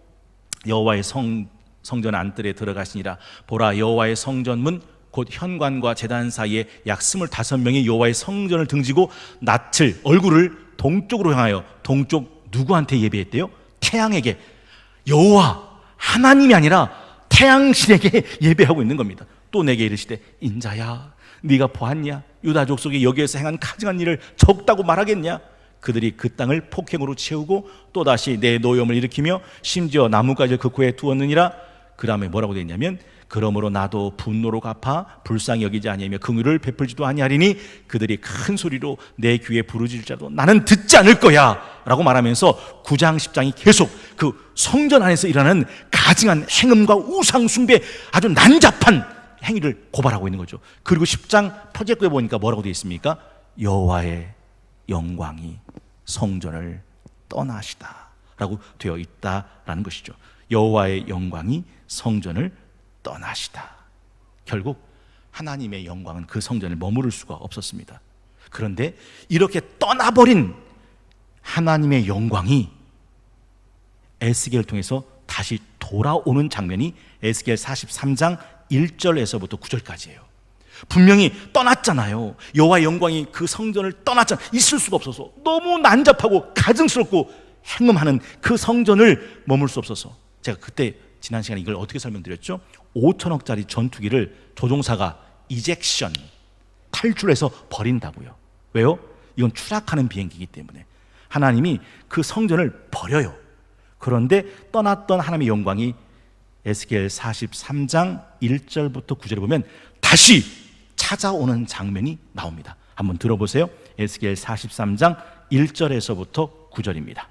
여호와의 성전 안뜰에 들어가시니라. 보라 여호와의 성전문 곧 현관과 제단 사이에 약 25명이 여호와의 성전을 등지고 낯을 얼굴을 동쪽으로 향하여, 동쪽 누구한테 예배했대요? 태양에게. 여호와 하나님이 아니라 태양신에게 예배하고 있는 겁니다. 또 내게 이르시되 인자야 네가 보았냐? 유다 족속이 여기에서 행한 가증한 일을 적다고 말하겠냐? 그들이 그 땅을 폭행으로 채우고 또다시 내 노염을 일으키며 심지어 나뭇가지를 그 코에 두었느니라. 그 다음에 뭐라고 되어 있냐면 그러므로 나도 분노로 갚아 불쌍히 여기지 아니하며 긍휼을 베풀지도 아니하리니 그들이 큰 소리로 내 귀에 부르짖을지라도 나는 듣지 않을 거야 라고 말하면서 9장 10장이 계속 그 성전 안에서 일어나는 가증한 행음과 우상 숭배, 아주 난잡한 행위를 고발하고 있는 거죠. 그리고 10장 표제구에 보니까 뭐라고 되어 있습니까? 여호와의 영광이 성전을 떠나시다 라고 되어 있다라는 것이죠. 여호와의 영광이 성전을 떠나시다. 결국 하나님의 영광은 그 성전에 머무를 수가 없었습니다. 그런데 이렇게 떠나버린 하나님의 영광이 에스겔을 통해서 다시 돌아오는 장면이 에스겔 43장 1절에서부터 9절까지예요. 분명히 떠났잖아요. 여호와의 영광이 그 성전을 떠났잖아요. 있을 수가 없어서 너무 난잡하고 가증스럽고 행음하는 그 성전을 머물 수 없어서, 제가 그때 지난 시간에 이걸 어떻게 설명드렸죠? 5천억짜리 전투기를 조종사가 이젝션, 탈출해서 버린다고요. 왜요? 이건 추락하는 비행기이기 때문에 하나님이 그 성전을 버려요. 그런데 떠났던 하나님의 영광이 에스겔 43장 1절부터 9절에 보면 다시 찾아오는 장면이 나옵니다. 한번 들어보세요. 에스겔 43장 1절에서부터 9절입니다.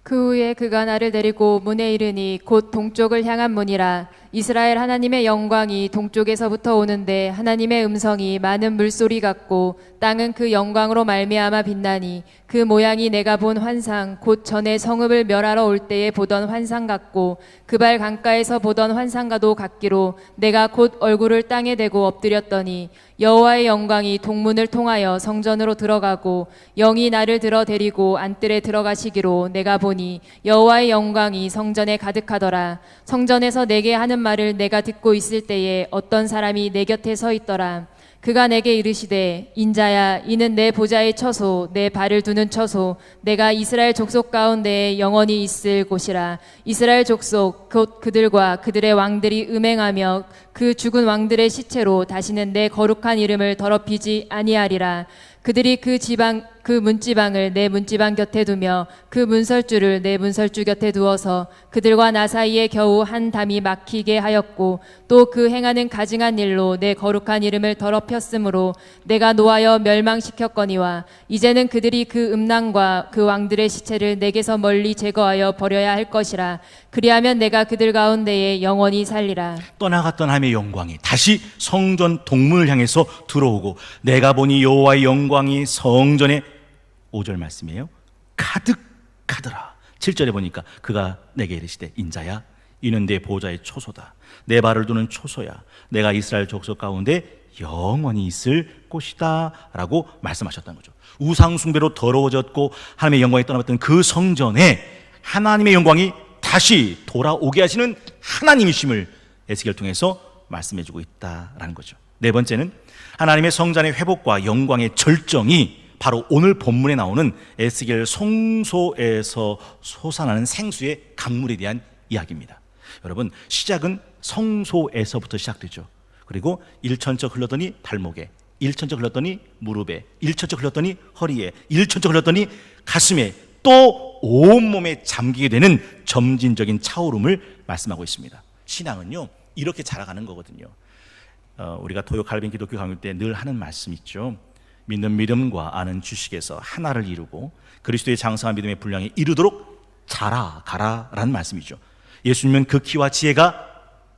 그 후에 그가 나를 데리고 문에 이르니 곧 동쪽을 향한 문이라. 이스라엘 하나님의 영광이 동쪽에서부터 오는데 하나님의 음성이 많은 물소리 같고 땅은 그 영광으로 말미암아 빛나니 그 모양이 내가 본 환상 곧 전에 성읍을 멸하러 올 때에 보던 환상 같고 그발 강가에서 보던 환상과도 같기로 내가 곧 얼굴을 땅에 대고 엎드렸더니 여호와의 영광이 동문을 통하여 성전으로 들어가고 영이 나를 들어 데리고 안뜰에 들어가시기로 내가 보니 여호와의 영광이 성전에 가득하더라. 성전에서 내게 하는 말을 내가 듣고 있을 때에 어떤 사람이 내 곁에 서 있더라. 그가 내게 이르시되 인자야 이는 내 보좌의 처소 내 발을 두는 처소 내가 이스라엘 족속 가운데에 영원히 있을 곳이라. 이스라엘 족속 곧 그들과 그들의 왕들이 음행하며 그 죽은 왕들의 시체로 다시는 내 거룩한 이름을 더럽히지 아니하리라. 그들이 그 문지방을 내 문지방 곁에 두며 그 문설주를 내 문설주 곁에 두어서 그들과 나 사이에 겨우 한 담이 막히게 하였고 또 그 행하는 가증한 일로 내 거룩한 이름을 더럽혔으므로 내가 노하여 멸망시켰거니와 이제는 그들이 그 음란과 그 왕들의 시체를 내게서 멀리 제거하여 버려야 할 것이라. 그리하면 내가 그들 가운데에 영원히 살리라. 떠나갔던 하나님의 영광이 다시 성전 동문을 향해서 들어오고 내가 보니 여호와의 영광이 성전에 5절 말씀이에요. 가득하더라. 7절에 보니까 그가 내게 이르시되 인자야 이는 내 보좌의 초소다. 내 발을 두는 초소야. 내가 이스라엘 족속 가운데 영원히 있을 곳이다 라고 말씀하셨다는 거죠. 우상 숭배로 더러워졌고 하나님의 영광이 떠나갔던 그 성전에 하나님의 영광이 다시 돌아오게 하시는 하나님이심을 에스겔을 통해서 말씀해주고 있다라는 거죠. 네 번째는 하나님의 성전의 회복과 영광의 절정이 바로 오늘 본문에 나오는 에스겔 성소에서 솟아나는 생수의 강물에 대한 이야기입니다. 여러분, 시작은 성소에서부터 시작되죠. 그리고 일천척 흘렀더니 발목에, 일천척 흘렀더니 무릎에, 일천척 흘렀더니 허리에, 일천척 흘렀더니 가슴에, 또 온몸에 잠기게 되는 점진적인 차오름을 말씀하고 있습니다. 신앙은요 이렇게 자라가는 거거든요. 우리가 토요 갈빈 기독교 강의 때 늘 하는 말씀 있죠. 믿는 믿음과 아는 지식에서 하나를 이루고 그리스도의 장성한 믿음의 분량에 이르도록 자라가라라는 말씀이죠. 예수님은 그 키와 지혜가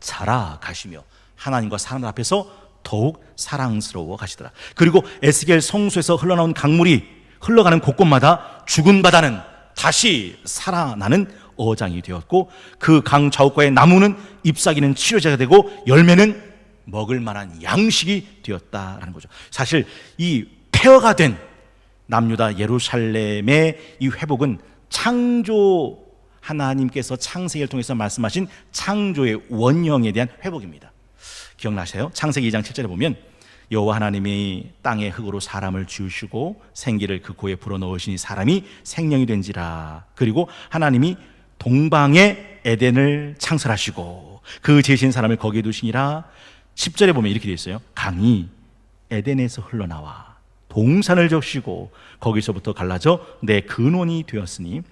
자라가시며 하나님과 사람들 앞에서 더욱 사랑스러워 가시더라. 그리고 에스겔 성소에서 흘러나온 강물이 흘러가는 곳곳마다 죽은 바다는 다시 살아나는 어장이 되었고, 그 강 좌우가의 나무는 잎사귀는 치료제가 되고 열매는 먹을 만한 양식이 되었다라는 거죠. 사실 이 폐허가 된 남유다 예루살렘의 이 회복은 창조, 하나님께서 창세기를 통해서 말씀하신 창조의 원형에 대한 회복입니다. 기억나세요? 창세기 2장 7절에 보면 여호와 하나님이 땅의 흙으로 사람을 지으시고 생기를 그 코에 불어넣으시니 사람이 생명이 된지라. 그리고 하나님이 동방에 에덴을 창설하시고 그 지으신 사람을 거기에 두시니라. 10절에 보면 이렇게 되어 있어요. 강이 에덴에서 흘러나와 동산을 적시고 거기서부터 갈라져 내 근원이 되었으니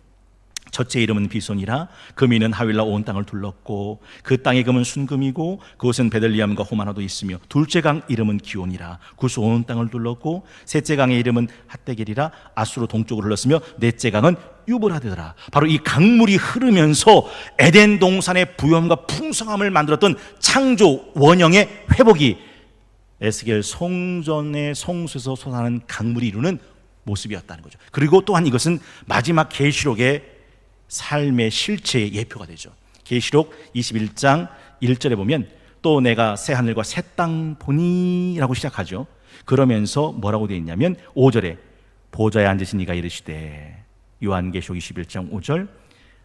첫째 이름은 비손이라. 금이는 하윌라 온 땅을 둘렀고 그 땅의 금은 순금이고 그곳은 베들리암과 호마나도 있으며 둘째 강 이름은 기온이라. 구스 온 땅을 둘렀고 셋째 강의 이름은 핫데겔이라. 아수로 동쪽으로 흘렀으며 넷째 강은 유브라드라. 바로 이 강물이 흐르면서 에덴 동산의 부염과 풍성함을 만들었던 창조 원형의 회복이 에스겔 성전의 성소에서 솟아나는 강물이 이루는 모습이었다는 거죠. 그리고 또한 이것은 마지막 계시록의 삶의 실체의 예표가 되죠. 계시록 21장 1절에 보면 또 내가 새 하늘과 새 땅 보니 라고 시작하죠. 그러면서 뭐라고 되어 있냐면 5절에 보좌에 앉으신 이가 이르시되, 요한계시록 21장 5절,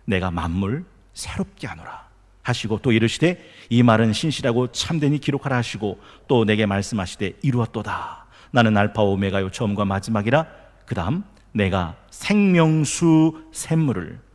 내가 만물 새롭게 하노라 하시고 또 이르시되 이 말은 신실하고 참되니 기록하라 하시고 또 내게 말씀하시되 이루었도다. 나는 알파와 오메가요 처음과 마지막이라. 그 다음 내가 생명수 샘물을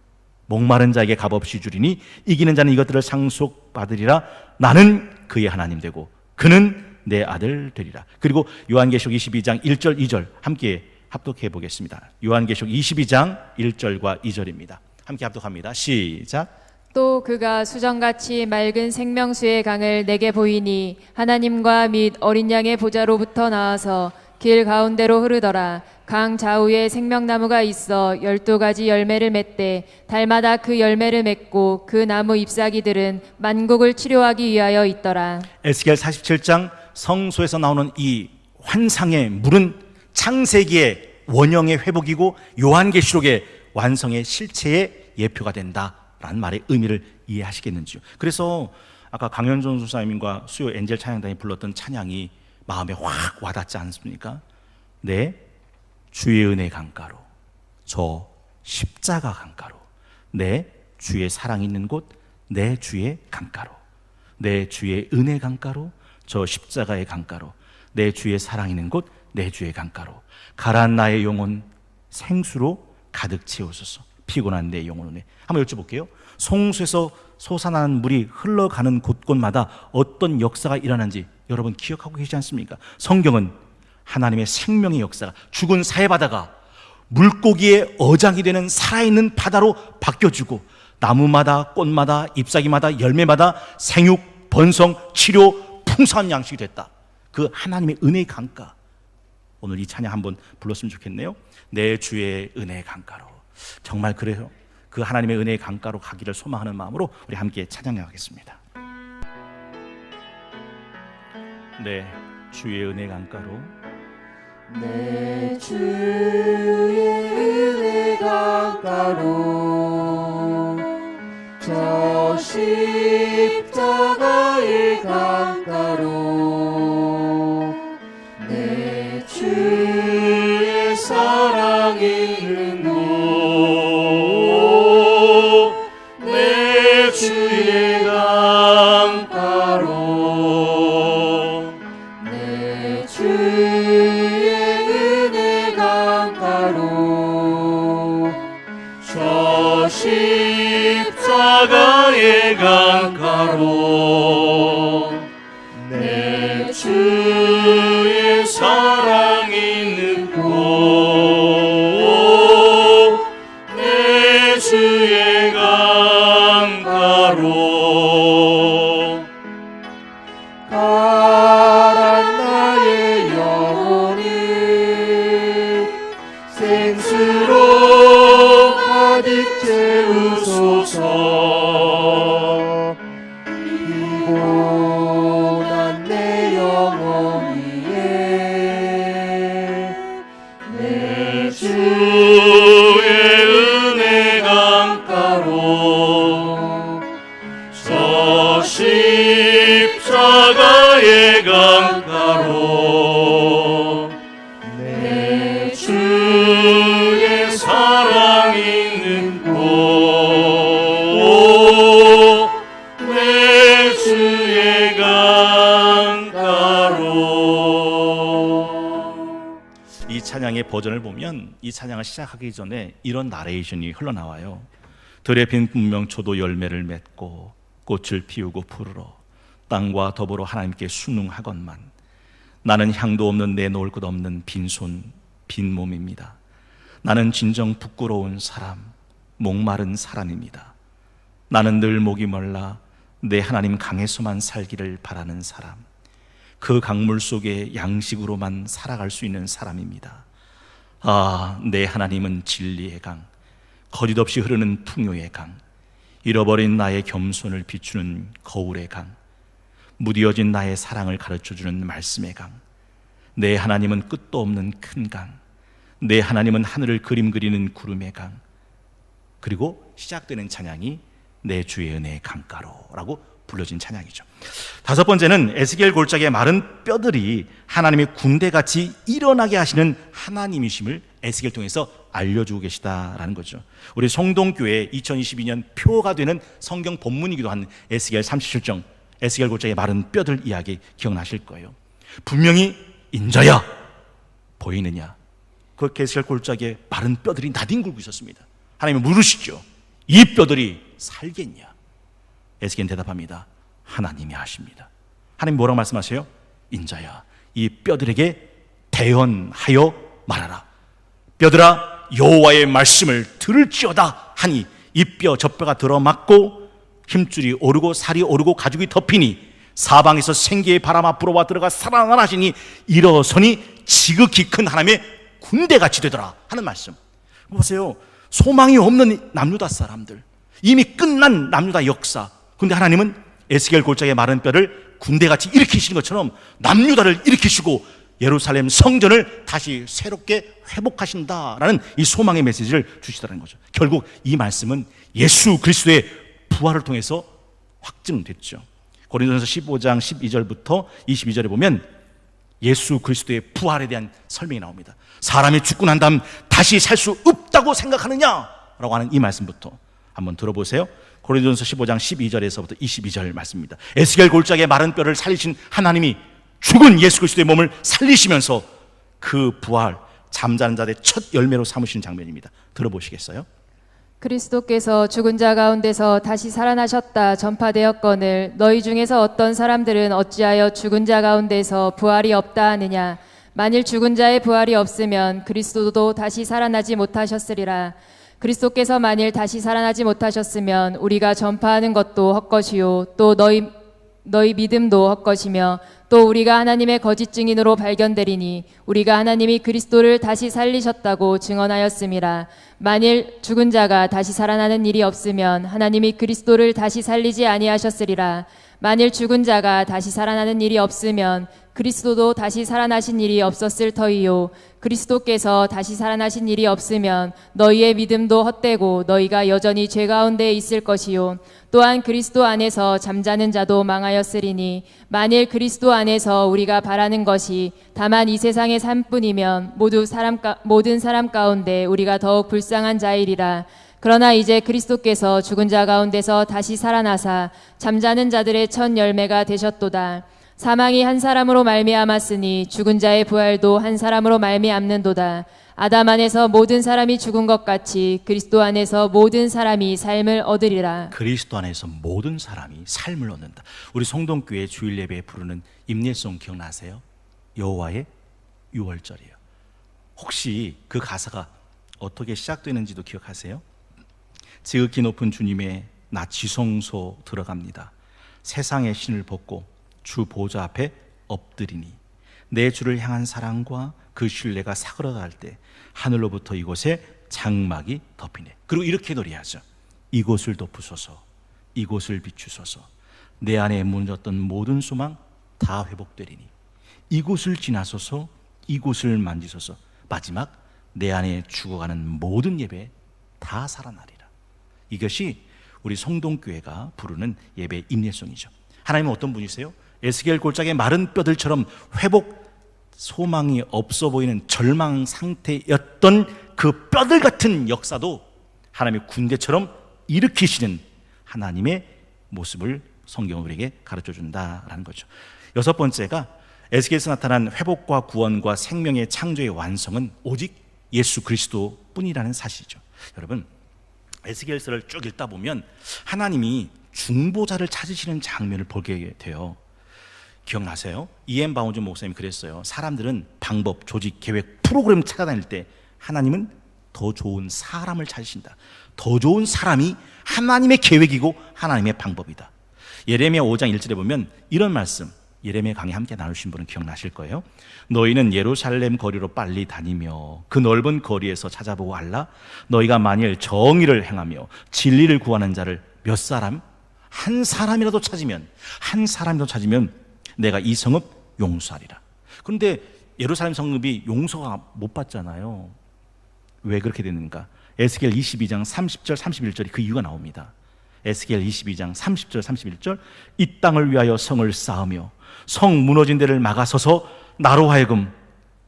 목마른 자에게 값없이 주리니 이기는 자는 이것들을 상속받으리라. 나는 그의 하나님 되고 그는 내 아들 되리라. 그리고 요한계시록 22장 1절 2절 함께 합독해 보겠습니다. 요한계시록 22장 1절과 2절입니다. 함께 합독합니다. 시작. 또 그가 수정같이 맑은 생명수의 강을 내게 보이니 하나님과 및 어린 양의 보좌로부터 나와서 길 가운데로 흐르더라. 강 좌우에 생명나무가 있어 12가지 열매를 맺되 달마다 그 열매를 맺고 그 나무 잎사귀들은 만국을 치료하기 위하여 있더라. 에스겔 47장 성소에서 나오는 이 환상의 물은 창세기의 원형의 회복이고 요한계시록의 완성의 실체의 예표가 된다라는 말의 의미를 이해하시겠는지요. 그래서 아까 강현종 수사님과 수요 엔젤 찬양단이 불렀던 찬양이 마음에 확 와닿지 않습니까? 내 주의 은혜 강가로, 저 십자가 강가로, 내 주의 사랑 있는 곳, 내 주의 강가로, 내 주의 은혜 강가로, 저 십자가의 강가로, 내 주의 사랑 있는 곳, 내 주의 강가로, 가라앉은 나의 영혼 생수로 가득 채우소서. 피곤한 내 영혼을. 한번 여쭤볼게요. 성소에서 솟아나는 물이 흘러가는 곳곳마다 어떤 역사가 일어나는지 여러분 기억하고 계시지 않습니까? 성경은 하나님의 생명의 역사가, 죽은 사해바다가 물고기의 어장이 되는 살아있는 바다로 바뀌어주고 나무마다 꽃마다 잎사귀마다 열매마다 생육, 번성, 치료, 풍성한 양식이 됐다. 그 하나님의 은혜의 강가, 오늘 이 찬양 한번 불렀으면 좋겠네요. 내 주의 은혜의 강가로. 정말 그래요. 그 하나님의 은혜의 강가로 가기를 소망하는 마음으로 우리 함께 찬양하겠습니다. 네, 주의 은혜 강가로, 내 주의 은혜 강가로, 저 십자가의 강가로, 내 주의 사랑 있는 곳, 내 주의 강가로, 내 주의 은혜 강가로, 저 십자가의 강가로, 내 주의 사랑 있는 곳, 내 주의 강가로, 가란 나의 영혼이 생수로 가득 채우소서. 피곤한 내 영혼이 영원히에 내 주의 은혜 강가로 저 십자가의 강가로 내 주의 사랑 있는 곳 내 주의 강가로. 이 찬양의 버전을 보면 이 찬양을 시작하기 전에 이런 나레이션이 흘러나와요. 들에 핀 문명초도 열매를 맺고 꽃을 피우고 푸르러 땅과 더불어 하나님께 순응하건만 나는 향도 없는 내놓을 것 없는 빈손 빈몸입니다. 나는 진정 부끄러운 사람 목마른 사람입니다. 나는 늘 목이 멀라 내 하나님 강에서만 살기를 바라는 사람, 그 강물 속에 양식으로만 살아갈 수 있는 사람입니다. 아, 내 하나님은 진리의 강, 거짓없이 흐르는 풍요의 강, 잃어버린 나의 겸손을 비추는 거울의 강, 무디어진 나의 사랑을 가르쳐주는 말씀의 강, 내 하나님은 끝도 없는 큰 강, 내 하나님은 하늘을 그림 그리는 구름의 강. 그리고 시작되는 찬양이 내 주의 은혜의 강가로라고 불려진 찬양이죠. 다섯 번째는 에스겔 골짜기의 마른 뼈들이 하나님의 군대같이 일어나게 하시는 하나님이심을 에스겔 통해서 알려주고 계시다라는 거죠. 우리 성동교회 2022년 표가 되는 성경 본문이기도 한 에스겔 37장, 에스겔 골짜기의 마른 뼈들 이야기 기억나실 거예요. 분명히 인자야 보이느냐? 그 에스겔 골짜기의 마른 뼈들이 나뒹굴고 있었습니다. 하나님은 물으시죠. 이 뼈들이 살겠냐? 에스겔은 대답합니다. 하나님이 하십니다. 하나님 뭐라고 말씀하세요? 인자야 이 뼈들에게 대언하여 말하라. 뼈들아 여호와의 말씀을 들을지어다 하니 이 뼈 저 뼈가 들어맞고 힘줄이 오르고 살이 오르고 가죽이 덮이니 사방에서 생기의 바람아 불어와 들어가 살아나라 하시니 일어서니 지극히 큰 하나님의 군대같이 되더라 하는 말씀. 보세요. 소망이 없는 남유다 사람들, 이미 끝난 남유다 역사. 근데 하나님은 에스겔 골짜기의 마른 뼈를 군대같이 일으키시는 것처럼 남유다를 일으키시고 예루살렘 성전을 다시 새롭게 회복하신다라는 이 소망의 메시지를 주시더라는 거죠. 결국 이 말씀은 예수 그리스도의 부활을 통해서 확증됐죠. 고린도전서 15장 12절부터 22절에 보면 예수 그리스도의 부활에 대한 설명이 나옵니다. 사람이 죽고 난 다음 다시 살 수 없다고 생각하느냐라고 하는 이 말씀부터 한번 들어보세요. 고린도전서 15장 12절에서부터 22절 말씀입니다. 에스겔 골짜기의 마른 뼈를 살리신 하나님이 죽은 예수 그리스도의 몸을 살리시면서 그 부활, 잠자는 자들의 첫 열매로 삼으시는 장면입니다. 들어보시겠어요? 그리스도께서 죽은 자 가운데서 다시 살아나셨다 전파되었거늘 너희 중에서 어떤 사람들은 어찌하여 죽은 자 가운데서 부활이 없다 하느냐? 만일 죽은 자의 부활이 없으면 그리스도도 다시 살아나지 못하셨으리라. 그리스도께서 만일 다시 살아나지 못하셨으면 우리가 전파하는 것도 헛것이요 또 너희 믿음도 헛것이며 또 우리가 하나님의 거짓 증인으로 발견되리니 우리가 하나님이 그리스도를 다시 살리셨다고 증언하였음이라. 만일 죽은 자가 다시 살아나는 일이 없으면 하나님이 그리스도를 다시 살리지 아니하셨으리라. 만일 죽은 자가 다시 살아나는 일이 없으면 그리스도도 다시 살아나신 일이 없었을 터이요 그리스도께서 다시 살아나신 일이 없으면 너희의 믿음도 헛되고 너희가 여전히 죄 가운데 있을 것이요 또한 그리스도 안에서 잠자는 자도 망하였으리니 만일 그리스도 안에서 우리가 바라는 것이 다만 이 세상의 삶뿐이면 모든 사람 가운데 우리가 더욱 불쌍한 자이리라. 그러나 이제 그리스도께서 죽은 자 가운데서 다시 살아나사 잠자는 자들의 첫 열매가 되셨도다. 사망이 한 사람으로 말미암았으니 죽은 자의 부활도 한 사람으로 말미암는도다. 아담 안에서 모든 사람이 죽은 것 같이 그리스도 안에서 모든 사람이 삶을 얻으리라. 그리스도 안에서 모든 사람이 삶을 얻는다. 우리 성동교회 주일 예배에 부르는 임예송 기억나세요? 여호와의 유월절이에요. 혹시 그 가사가 어떻게 시작되는지도 기억하세요? 지극히 높은 주님의 나 지성소 들어갑니다. 세상의 신을 벗고 주 보좌 앞에 엎드리니 내 주를 향한 사랑과 그 신뢰가 사그러갈 때 하늘로부터 이곳에 장막이 덮이네. 그리고 이렇게 노래하죠. 이곳을 덮으소서, 이곳을 비추소서, 내 안에 무너졌던 모든 소망 다 회복되리니 이곳을 지나소서, 이곳을 만지소서. 마지막 내 안에 죽어가는 모든 예배 다 살아나리라. 이것이 우리 성동교회가 부르는 예배 임례송이죠. 하나님은 어떤 분이세요? 에스겔 골짜기의 마른 뼈들처럼 회복 소망이 없어 보이는 절망 상태였던 그 뼈들 같은 역사도 하나님의 군대처럼 일으키시는 하나님의 모습을 성경은 우리에게 가르쳐 준다라는 거죠. 여섯 번째가 에스겔에서 나타난 회복과 구원과 생명의 창조의 완성은 오직 예수 그리스도 뿐이라는 사실이죠. 여러분, 에스겔서를 쭉 읽다 보면 하나님이 중보자를 찾으시는 장면을 보게 돼요. 기억나세요? 이엠 바운즈 목사님이 그랬어요. 사람들은 방법, 조직, 계획, 프로그램을 찾아다닐 때 하나님은 더 좋은 사람을 찾으신다. 더 좋은 사람이 하나님의 계획이고 하나님의 방법이다. 예레미야 5장 1절에 보면 이런 말씀, 예레미야 강의 함께 나누신 분은 기억나실 거예요. 너희는 예루살렘 거리로 빨리 다니며 그 넓은 거리에서 찾아보고 알라. 너희가 만일 정의를 행하며 진리를 구하는 자를 몇 사람? 한 사람이라도 찾으면, 한 사람이라도 찾으면 내가 이 성읍 용서하리라. 그런데 예루살렘 성읍이 용서가 못 받잖아요. 왜 그렇게 됐는가? 에스겔 22장 30절 31절이 그 이유가 나옵니다. 에스겔 22장 30절 31절 이 땅을 위하여 성을 쌓으며 성 무너진 데를 막아서서 나로 하여금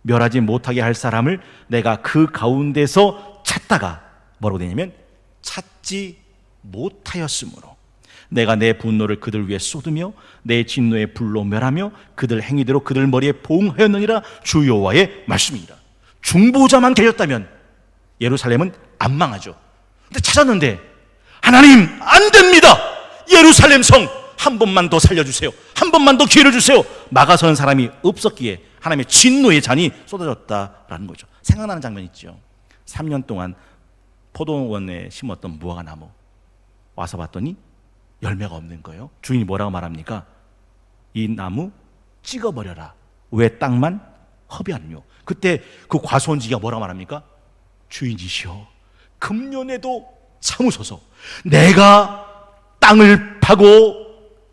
멸하지 못하게 할 사람을 내가 그 가운데서 찾다가 뭐라고 되냐면 찾지 못하였으므로 내가 내 분노를 그들 위에 쏟으며 내 진노의 불로 멸하며 그들 행위대로 그들 머리에 보응하였느니라. 주 여호와의 말씀이니라. 중보자만 계셨다면 예루살렘은 안 망하죠. 근데 찾았는데 하나님 안 됩니다. 예루살렘 성 한 번만 더 살려주세요. 한 번만 더 기회를 주세요. 막아서는 사람이 없었기에 하나님의 진노의 잔이 쏟아졌다라는 거죠. 생각나는 장면 있죠. 3년 동안 포도원에 심었던 무화과 나무 와서 봤더니 열매가 없는 거예요. 주인이 뭐라고 말합니까? 이 나무 찍어버려라. 왜 땅만 허비하느뇨? 그때 그 과수원지기가 뭐라고 말합니까? 주인이시여 금년에도 참으소서. 내가 땅을 파고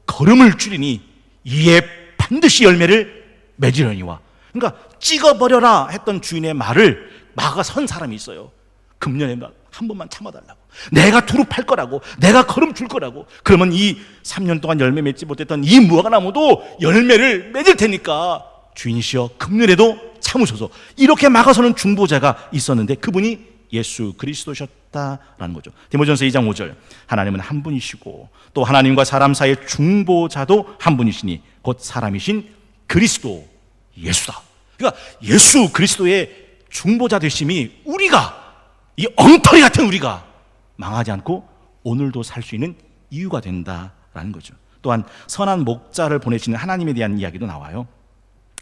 거름을 줄이니 이에 반드시 열매를 맺으려니와. 그러니까 찍어버려라 했던 주인의 말을 막아선 사람이 있어요. 금년에 한 번만 참아달라고. 내가 두루 팔 거라고. 내가 거름 줄 거라고. 그러면 이 3년 동안 열매 맺지 못했던 이 무화과 나무도 열매를 맺을 테니까 주인이시여 금년에도 참으소서. 이렇게 막아서는 중보자가 있었는데 그분이 예수 그리스도셨다라는 거죠. 디모전서 2장 5절 하나님은 한 분이시고 또 하나님과 사람 사이의 중보자도 한 분이시니 곧 사람이신 그리스도 예수다. 그러니까 예수 그리스도의 중보자 되심이 우리가 이 엉터리 같은 우리가 망하지 않고 오늘도 살 수 있는 이유가 된다라는 거죠. 또한 선한 목자를 보내시는 하나님에 대한 이야기도 나와요.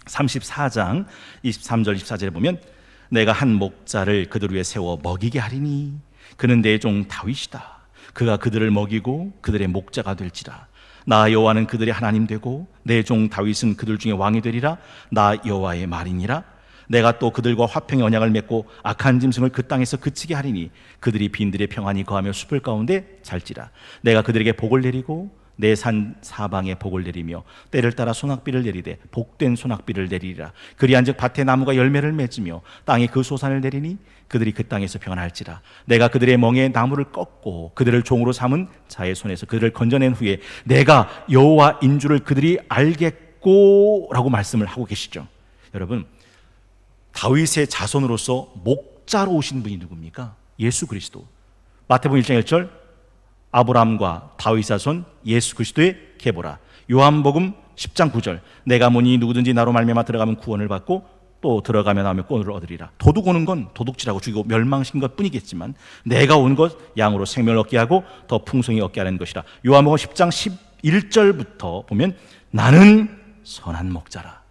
34장 23절 24절에 보면 내가 한 목자를 그들 위에 세워 먹이게 하리니 그는 내 종 다윗이다. 그가 그들을 먹이고 그들의 목자가 될지라. 나 여호와는 그들의 하나님 되고 내 종 다윗은 그들 중에 왕이 되리라. 나 여호와의 말이니라. 내가 또 그들과 화평의 언약을 맺고 악한 짐승을 그 땅에서 그치게 하리니 그들이 빈들의 평안히 거하며 숲을 가운데 잘지라. 내가 그들에게 복을 내리고 내 산 사방에 복을 내리며 때를 따라 소낙비를 내리되 복된 소낙비를 내리리라. 그리한즉 밭의 나무가 열매를 맺으며 땅에 그 소산을 내리니 그들이 그 땅에서 평안할지라. 내가 그들의 멍에 나무를 꺾고 그들을 종으로 삼은 자의 손에서 그들을 건져낸 후에 내가 여호와인 줄을 그들이 알겠고 라고 말씀을 하고 계시죠. 여러분, 다윗의 자손으로서 목자로 오신 분이 누굽니까? 예수 그리스도. 마태복음 1장 1절 아브라함과 다윗 자손 예수 그리스도의 계보라. 요한복음 10장 9절 내가 보니 누구든지 나로 말미암아 들어가면 구원을 받고 또 들어가며 나오면 구원을 얻으리라. 도둑 오는 건 도둑질하고 죽이고 멸망시킨 것 뿐이겠지만 내가 온 것 양으로 생명을 얻게 하고 더 풍성히 얻게 하는 것이라. 요한복음 10장 11절부터 보면 나는 선한 목자라.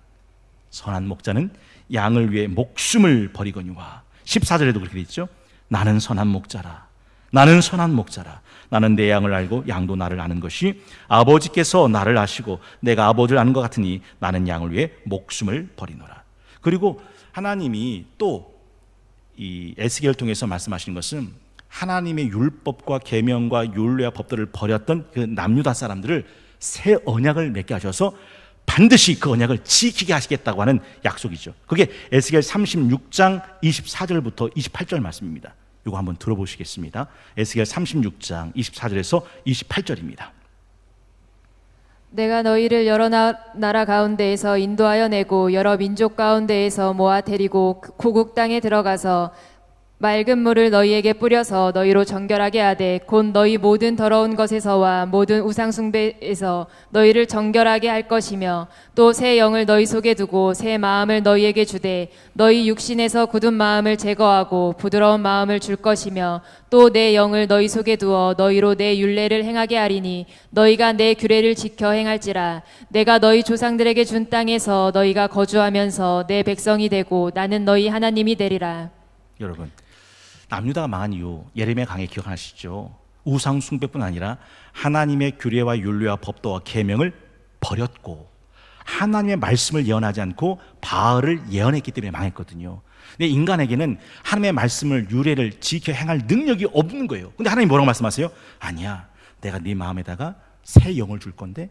선한 목자는 양을 위해 목숨을 버리거니와. 14절에도 그렇게 되어 있죠. 나는 선한 목자라. 나는 선한 목자라. 나는 내 양을 알고 양도 나를 아는 것이 아버지께서 나를 아시고 내가 아버지를 아는 것 같으니 나는 양을 위해 목숨을 버리노라. 그리고 하나님이 또 이 에스겔을 통해서 말씀하시는 것은 하나님의 율법과 계명과 율례와 법들을 버렸던 그 남유다 사람들을 새 언약을 맺게 하셔서 반드시 그 언약을 지키게 하시겠다고 하는 약속이죠. 그게 에스겔 36장 24절부터 28절 말씀입니다. 이거 한번 들어보시겠습니다. 에스겔 36장 24절에서 28절입니다. 내가 너희를 여러 나라 가운데에서 인도하여 내고 여러 민족 가운데에서 모아 데리고 고국 땅에 들어가서 맑은 물을 너희에게 뿌려서 너희로 정결하게 하되 곧 너희 모든 더러운 것에서와 모든 우상 숭배에서 너희를 정결하게 할 것이며 또 새 영을 너희 속에 두고 새 마음을 너희에게 주되 너희 육신에서 굳은 마음을 제거하고 부드러운 마음을 줄 것이며 또 내 영을 너희 속에 두어 너희로 내 율례를 행하게 하리니 너희가 내 규례를 지켜 행할지라. 내가 너희 조상들에게 준 땅에서 너희가 거주하면서 내 백성이 되고 나는 너희 하나님이 되리라. 여러분, 남유다가 망한 이유 예레미야 강의 기억하시죠? 우상 숭배뿐 아니라 하나님의 규례와 율례와 법도와 계명을 버렸고 하나님의 말씀을 예언하지 않고 바알을 예언했기 때문에 망했거든요. 근데 인간에게는 하나님의 말씀을 율례를 지켜 행할 능력이 없는 거예요. 근데 하나님 뭐라고 말씀하세요? 아니야, 내가 네 마음에다가 새 영을 줄 건데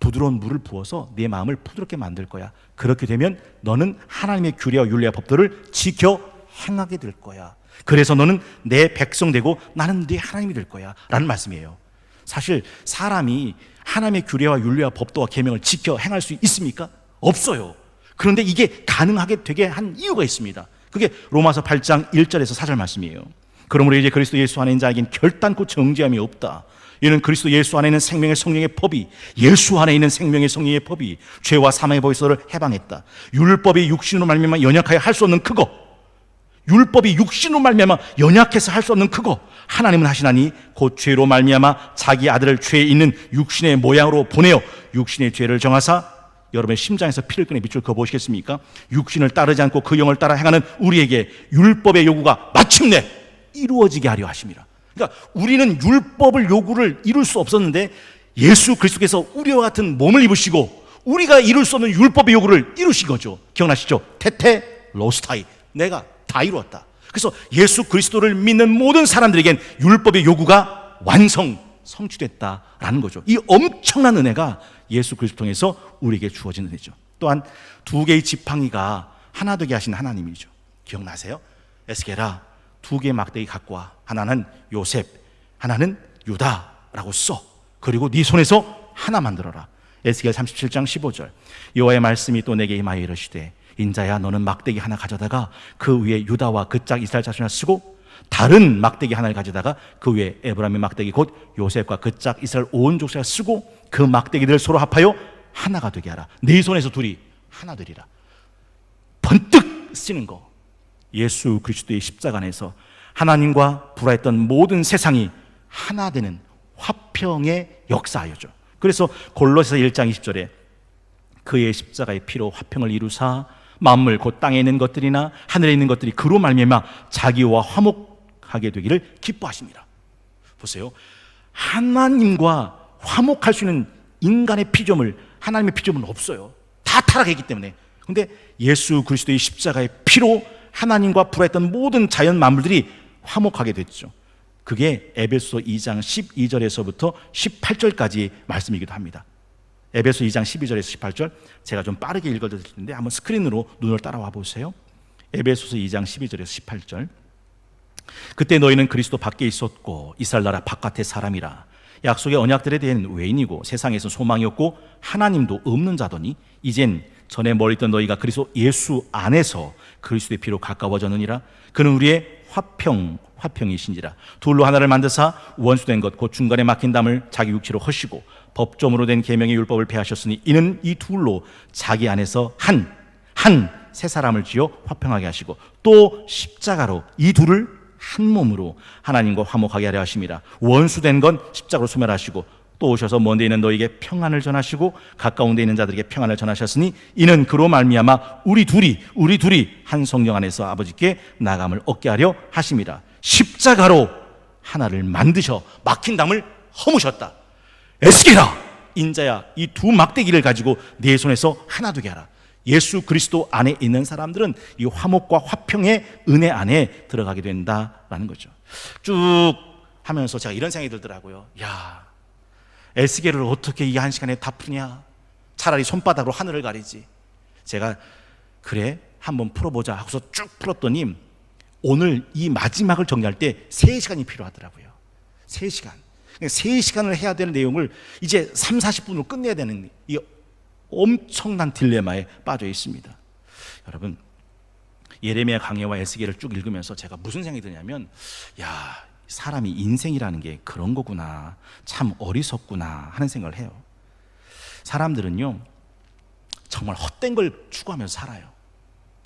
부드러운 물을 부어서 네 마음을 부드럽게 만들 거야. 그렇게 되면 너는 하나님의 규례와 율례와 법도를 지켜 행하게 될 거야. 그래서 너는 내 백성 되고 나는 네 하나님이 될 거야 라는 말씀이에요. 사실 사람이 하나님의 규례와 율례와 법도와 계명을 지켜 행할 수 있습니까? 없어요. 그런데 이게 가능하게 되게 한 이유가 있습니다. 그게 로마서 8장 1절에서 4절 말씀이에요. 그러므로 이제 그리스도 예수 안에 있는 자에겐 결단코 정죄함이 없다. 이는 그리스도 예수 안에 있는 생명의 성령의 법이, 예수 안에 있는 생명의 성령의 법이 죄와 사망의 법에서를 해방했다. 율법이 육신으로 말미암아 연약하여 할 수 없는 그거, 율법이 육신으로 말미암아 연약해서 할 수 없는 그거, 하나님은 하시나니 곧 죄로 말미암아 자기 아들을 죄에 있는 육신의 모양으로 보내어 육신의 죄를 정하사, 여러분의 심장에서 피를 끄는 빛을 그거 보시겠습니까? 육신을 따르지 않고 그 영을 따라 행하는 우리에게 율법의 요구가 마침내 이루어지게 하려 하심이라. 그러니까 우리는 율법을 요구를 이룰 수 없었는데 예수 그리스도께서 우리와 같은 몸을 입으시고 우리가 이룰 수 없는 율법의 요구를 이루신 거죠. 기억나시죠? 테테 로스타이, 내가 다 이루었다. 그래서 예수 그리스도를 믿는 모든 사람들에겐 율법의 요구가 성취됐다라는 거죠. 이 엄청난 은혜가 예수 그리스도 통해서 우리에게 주어진 은혜죠. 또한 두 개의 지팡이가 하나 되게 하신 하나님이죠. 기억나세요? 에스겔아, 두 개의 막대기 갖고 와. 하나는 요셉, 하나는 유다라고 써. 그리고 네 손에서 하나 만들어라. 에스겔 37장 15절. 여호와의 말씀이 또 내게 임하여 이르시되 인자야, 너는 막대기 하나 가져다가 그 위에 유다와 그 짝 이스라엘 자손을 쓰고 다른 막대기 하나를 가져다가 그 위에 에브라임의 막대기 곧 요셉과 그 짝 이스라엘 온 족속을 쓰고 그 막대기들을 서로 합하여 하나가 되게 하라. 네 손에서 둘이 하나 되리라. 번뜩 쓰는 거, 예수 그리스도의 십자가 안에서 하나님과 불화했던 모든 세상이 하나 되는 화평의 역사하여죠. 그래서 골로새서 1장 20절에 그의 십자가의 피로 화평을 이루사 만물 곧 땅에 있는 것들이나 하늘에 있는 것들이 그로 말미암아 자기와 화목하게 되기를 기뻐하십니다. 보세요. 하나님과 화목할 수 있는 인간의 피조물, 하나님의 피조물은 없어요. 다 타락했기 때문에. 그런데 예수 그리스도의 십자가의 피로 하나님과 불화했던 모든 자연 만물들이 화목하게 됐죠. 그게 에베소 2장 12절에서부터 18절까지 말씀이기도 합니다. 에베소 2장 12절에서 18절, 제가 좀 빠르게 읽어드릴 텐데 한번 스크린으로 눈을 따라와 보세요. 에베소서 2장 12절에서 18절. 그때 너희는 그리스도 밖에 있었고 이스라엘 나라 바깥의 사람이라. 약속의 언약들에 대한 외인이고 세상에서 소망이 없고 하나님도 없는 자더니 이젠 전에 멀리 있던 너희가 그리스도 예수 안에서 그리스도의 피로 가까워졌느니라. 그는 우리의 화평이신지라. 둘로 하나를 만드사 원수된 것 곧 중간에 막힌 담을 자기 육체로 허시고 법조문으로 된 계명의 율법을 폐하셨으니 이는 이 둘로 자기 안에서 한 새 사람을 지어 화평하게 하시고 또 십자가로 이 둘을 한 몸으로 하나님과 화목하게 하려 하심이라. 원수된 건 십자가로 소멸하시고 또 오셔서 먼 데 있는 너희에게 평안을 전하시고 가까운 데 있는 자들에게 평안을 전하셨으니 이는 그로 말미암아 우리 둘이 한 성령 안에서 아버지께 나감을 얻게 하려 하심이라. 십자가로 하나를 만드셔 막힌 담을 허무셨다. 에스겔아, 인자야, 이 두 막대기를 가지고 네 손에서 하나 되게 하라. 예수 그리스도 안에 있는 사람들은 이 화목과 화평의 은혜 안에 들어가게 된다라는 거죠. 쭉 하면서 제가 이런 생각이 들더라고요. 야, 에스겔을 어떻게 이 한 시간에 다 푸냐? 차라리 손바닥으로 하늘을 가리지. 제가 그래 한번 풀어보자 하고서 쭉 풀었더니 오늘 이 마지막을 정리할 때 3시간이 필요하더라고요. 3시간. 3시간을 해야 되는 내용을 이제 3, 40분으로 끝내야 되는 이 엄청난 딜레마에 빠져 있습니다. 여러분, 예레미야 강해와 에스겔을 쭉 읽으면서 제가 무슨 생각이 드냐면, 야, 사람이 인생이라는 게 그런 거구나, 참 어리석구나 하는 생각을 해요. 사람들은요 정말 헛된 걸 추구하면서 살아요.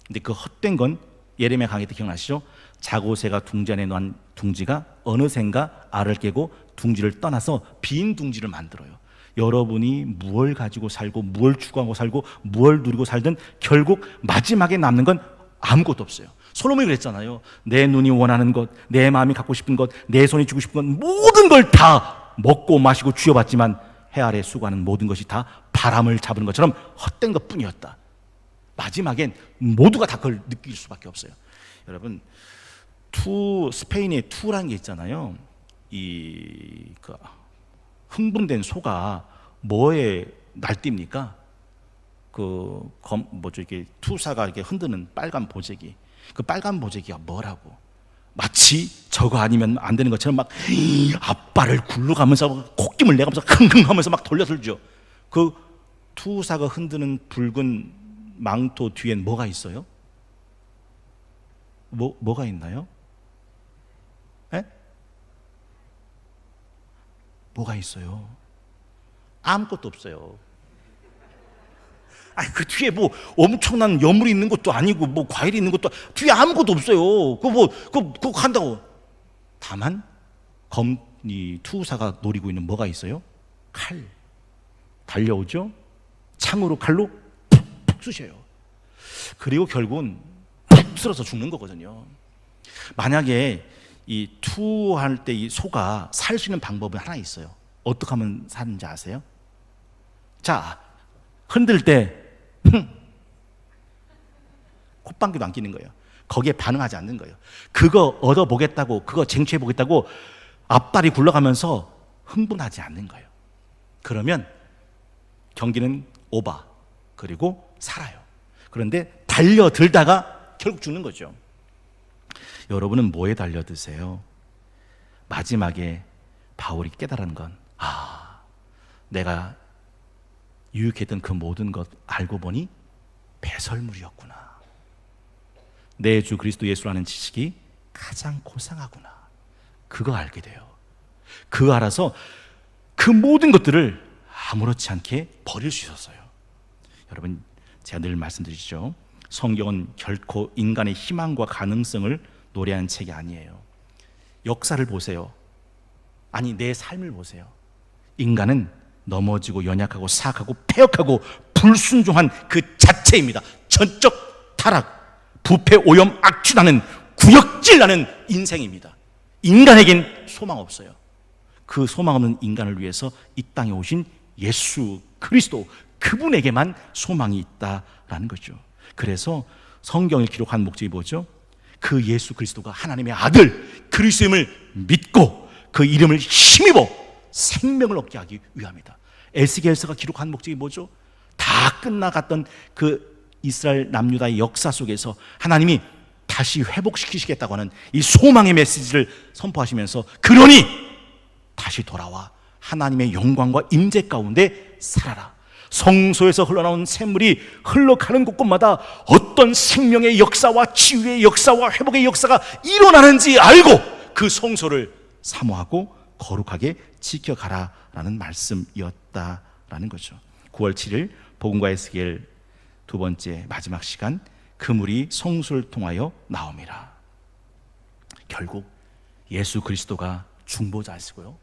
근데 그 헛된 건 예레미야 강해 때 기억나시죠? 자고새가 둥지 안에 놓은 둥지가 어느샌가 알을 깨고 둥지를 떠나서 빈 둥지를 만들어요. 여러분이 무엇을 가지고 살고 무엇을 추구하고 살고 무엇을 누리고 살든 결국 마지막에 남는 건 아무것도 없어요. 솔로몬이 그랬잖아요. 내 눈이 원하는 것, 내 마음이 갖고 싶은 것, 내 손이 쥐고 싶은 것, 모든 걸 다 먹고 마시고 쥐어봤지만 해 아래 수고하는 모든 것이 다 바람을 잡은 것처럼 헛된 것뿐이었다. 마지막엔 모두가 다 그걸 느낄 수밖에 없어요. 여러분, 스페인의 투라는 게 있잖아요. 흥분된 소가 뭐에 날뜁니까? 이렇게 투사가 이렇게 흔드는 빨간 보재기. 그 빨간 보재기가 뭐라고? 마치 저거 아니면 안 되는 것처럼 막 앞발을 굴러가면서 콧김을 내가면서 흥흥하면서 막 돌려들죠. 그 투사가 흔드는 붉은 망토 뒤엔 뭐가 있어요? 뭐가 있나요? 에? 뭐가 있어요? 아무것도 없어요. 아니, 그 뒤에 뭐 엄청난 여물이 있는 것도 아니고 뭐 과일이 있는 것도 뒤에 아무것도 없어요. 그거 한다고. 다만 이 투사가 노리고 있는 뭐가 있어요? 칼. 달려오죠. 창으로 칼로 푹푹 쑤셔요. 그리고 결국은 푹 쓸어서 죽는 거거든요. 만약에 이 투할 때 이 소가 살 수 있는 방법은 하나 있어요. 어떻게 하면 사는지 아세요? 자, 흔들 때 콧방귀도 안 끼는 거예요. 거기에 반응하지 않는 거예요. 그거 얻어보겠다고, 그거 쟁취해보겠다고 앞발이 굴러가면서 흥분하지 않는 거예요. 그러면 경기는 오바, 그리고 살아요. 그런데 달려들다가 결국 죽는 거죠. 여러분은 뭐에 달려드세요? 마지막에 바울이 깨달은 건, 내가 유익했던 그 모든 것 알고 보니 배설물이었구나. 내 주 그리스도 예수라는 지식이 가장 고상하구나. 그거 알게 돼요. 그거 알아서 그 모든 것들을 아무렇지 않게 버릴 수 있었어요. 여러분, 제가 늘 말씀드리죠. 성경은 결코 인간의 희망과 가능성을 노래하는 책이 아니에요. 역사를 보세요. 아니, 내 삶을 보세요. 인간은 넘어지고 연약하고 사악하고 패역하고 불순종한 그 자체입니다. 전적 타락, 부패, 오염, 악취나는 구역질나는 인생입니다. 인간에겐 소망 없어요. 그 소망 없는 인간을 위해서 이 땅에 오신 예수 그리스도, 그분에게만 소망이 있다라는 거죠. 그래서 성경을 기록한 목적이 뭐죠? 그 예수 그리스도가 하나님의 아들 그리스도임을 믿고 그 이름을 힘입어 생명을 얻게 하기 위함이다. 에스겔서가 기록한 목적이 뭐죠? 다 끝나갔던 그 이스라엘 남유다의 역사 속에서 하나님이 다시 회복시키시겠다고 하는 이 소망의 메시지를 선포하시면서, 그러니 다시 돌아와 하나님의 영광과 임재 가운데 살아라. 성소에서 흘러나온 샘물이 흘러가는 곳곳마다 어떤 생명의 역사와 치유의 역사와 회복의 역사가 일어나는지 알고 그 성소를 사모하고 거룩하게 지켜가라라는 말씀이었다라는 거죠. 9월 7일 복음과 에스겔 두 번째 마지막 시간, 그물이 성소를 통하여 나옵니다. 결국 예수 그리스도가 중보자이시고요,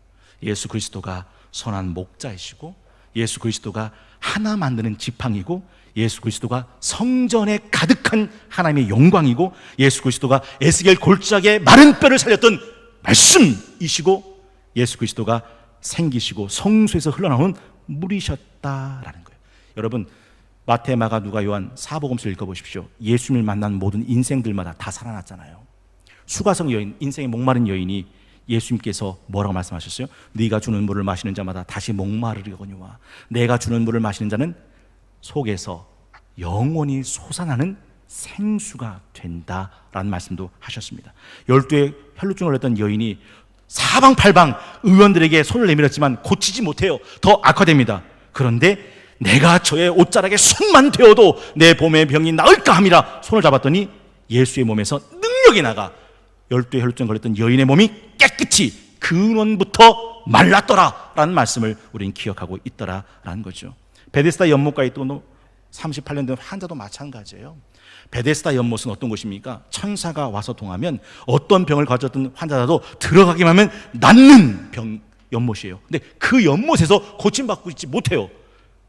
예수 그리스도가 선한 목자이시고, 예수 그리스도가 하나 만드는 지팡이고, 예수 그리스도가 성전에 가득한 하나님의 영광이고, 예수 그리스도가 에스겔 골짜기의 마른 뼈를 살렸던 말씀이시고, 예수 그리스도가 생기시고 성소에서 흘러나오는 물이셨다라는 거예요. 여러분, 마태, 마가, 누가, 요한 사복음서를 읽어보십시오. 예수님을 만난 모든 인생들마다 다 살아났잖아요. 수가성 여인, 인생의 목마른 여인이 예수님께서 뭐라고 말씀하셨어요? 네가 주는 물을 마시는 자마다 다시 목마르리거니와 내가 주는 물을 마시는 자는 속에서 영원히 솟아나는 생수가 된다라는 말씀도 하셨습니다. 12의 혈루증을 걸렸던 여인이 사방팔방 의원들에게 손을 내밀었지만 고치지 못해요. 더 악화됩니다. 그런데 내가 저의 옷자락에 손만 대어도 내 몸의 병이 나을까 함이라 손을 잡았더니 예수의 몸에서 능력이 나가 12의 혈루증 걸렸던 여인의 몸이 깨끗이 근원부터 말랐더라 라는 말씀을 우리는 기억하고 있더라라는 거죠. 베데스다 연못가에 또 38년 된 환자도 마찬가지예요. 베데스다 연못은 어떤 곳입니까? 천사가 와서 동하면 어떤 병을 가졌던 환자라도 들어가기만 하면 낫는 연못이에요. 근데 그 연못에서 고침받고 있지 못해요.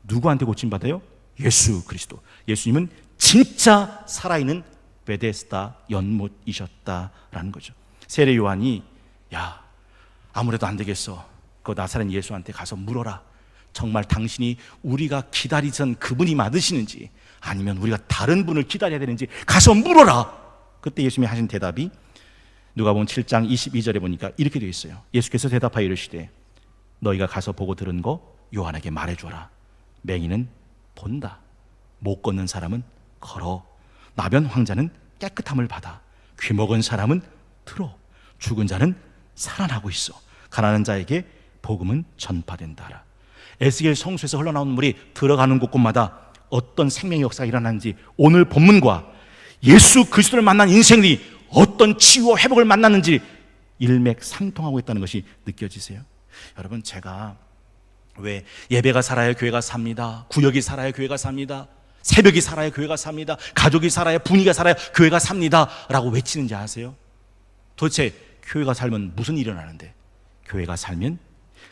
누구한테 고침받아요? 예수 그리스도. 예수님은 진짜 살아있는 베데스다 연못이셨다라는 거죠. 세례 요한이 아무래도 안 되겠어. 그 나사렛 예수한테 가서 물어라. 정말 당신이 우리가 기다리던 그분이 맞으시는지 아니면 우리가 다른 분을 기다려야 되는지 가서 물어라. 그때 예수님이 하신 대답이 누가복음 7장 22절에 보니까 이렇게 되어 있어요. 예수께서 대답하여 이르시되 너희가 가서 보고 들은 거 요한에게 말해줘라. 맹인은 본다. 못 걷는 사람은 걸어. 나변 황자는 깨끗함을 받아. 귀먹은 사람은 들어. 죽은 자는 살아나고 있어. 가난한 자에게 복음은 전파된다라. 에스겔 성소에서 흘러나오는 물이 들어가는 곳곳마다 어떤 생명의 역사가 일어나는지 오늘 본문과 예수 그리스도를 만난 인생이 어떤 치유와 회복을 만났는지 일맥상통하고 있다는 것이 느껴지세요? 여러분, 제가 왜 예배가 살아야 교회가 삽니다, 구역이 살아야 교회가 삽니다, 새벽이 살아야 교회가 삽니다, 가족이 살아야, 분위기가 살아야 교회가 삽니다 라고 외치는지 아세요? 도대체 교회가 살면 무슨 일이 일어나는데? 교회가 살면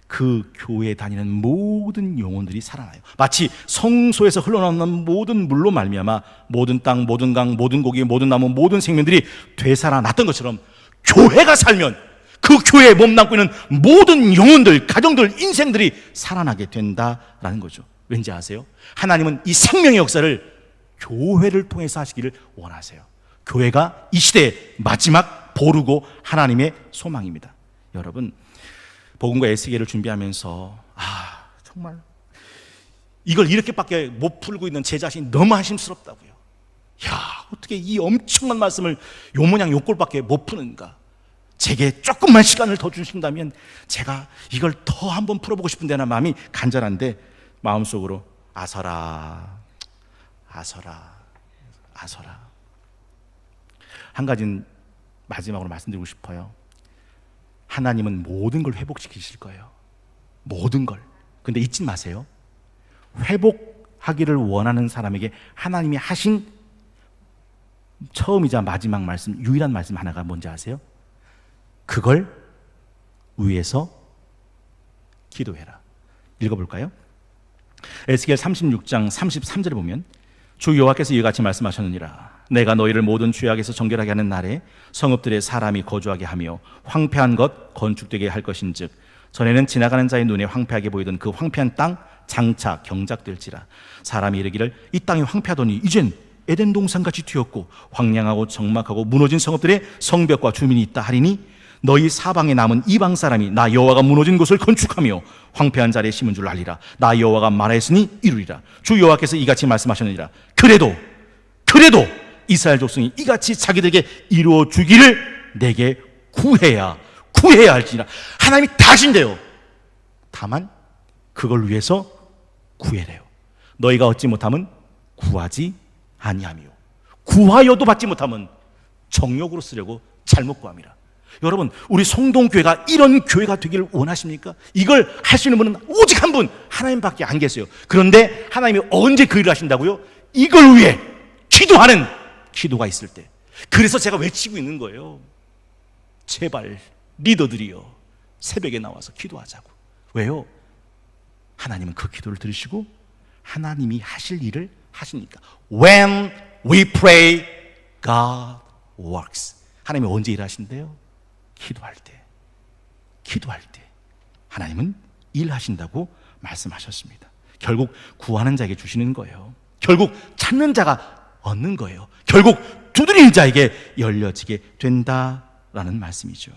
그 교회에 다니는 모든 영혼들이 살아나요. 마치 성소에서 흘러나오는 모든 물로 말미암아 모든 땅, 모든 강, 모든 고기, 모든 나무, 모든 생명들이 되살아났던 것처럼 교회가 살면 그 교회에 몸담고 있는 모든 영혼들, 가정들, 인생들이 살아나게 된다라는 거죠. 왠지 아세요? 하나님은 이 생명의 역사를 교회를 통해서 하시기를 원하세요. 교회가 이 시대의 마지막 보루고 하나님의 소망입니다. 여러분, 복음과 에스겔을 준비하면서 정말 이걸 이렇게밖에 못 풀고 있는 제 자신이 너무 한심스럽다고요. 어떻게 이 엄청난 말씀을 요 모양 요 꼴밖에 못 푸는가. 제게 조금만 시간을 더 주신다면 제가 이걸 더 한번 풀어보고 싶은데나 마음이 간절한데 마음속으로 아서라. 한 가지는 마지막으로 말씀드리고 싶어요. 하나님은 모든 걸 회복시키실 거예요. 모든 걸. 근데 잊지 마세요. 회복하기를 원하는 사람에게 하나님이 하신 처음이자 마지막 말씀, 유일한 말씀 하나가 뭔지 아세요? 그걸 위해서 기도해라. 읽어볼까요? 에스겔 36장 33절에 보면 주 여호와께서 이와 같이 말씀하셨느니라. 내가 너희를 모든 죄악에서 정결하게 하는 날에 성읍들에 사람이 거주하게 하며 황폐한 것 건축되게 할 것인즉 전에는 지나가는 자의 눈에 황폐하게 보이던 그 황폐한 땅 장차 경작될지라. 사람이 이르기를 이 땅이 황폐하더니 이젠 에덴 동산같이 튀었고 황량하고 적막하고 무너진 성읍들의 성벽과 주민이 있다 하리니 너희 사방에 남은 이방 사람이 나 여호와가 무너진 곳을 건축하며 황폐한 자리에 심은 줄 알리라. 나 여호와가 말하였으니 이루리라. 주 여호와께서 이같이 말씀하셨느니라. 그래도 이스라엘 족속이 이같이 자기들에게 이루어 주기를 내게 구해야 할지니라. 하나님이 다 하신대요. 다만 그걸 위해서 구해래요. 너희가 얻지 못하면 구하지 아니하며 구하여도 받지 못하면 정욕으로 쓰려고 잘못 구함이라. 여러분, 우리 성동교회가 이런 교회가 되기를 원하십니까? 이걸 할 수 있는 분은 오직 한 분, 하나님밖에 안 계세요. 그런데 하나님이 언제 그 일을 하신다고요? 이걸 위해 기도하는 기도가 있을 때. 그래서 제가 외치고 있는 거예요. 제발 리더들이여 새벽에 나와서 기도하자고. 왜요? 하나님은 그 기도를 들으시고 하나님이 하실 일을 하시니까. When we pray, God works. 하나님이 언제 일하신대요? 기도할 때 하나님은 일하신다고 말씀하셨습니다. 결국 구하는 자에게 주시는 거예요. 결국 찾는 자가 얻는 거예요. 결국 두드리는 자에게 열려지게 된다라는 말씀이죠.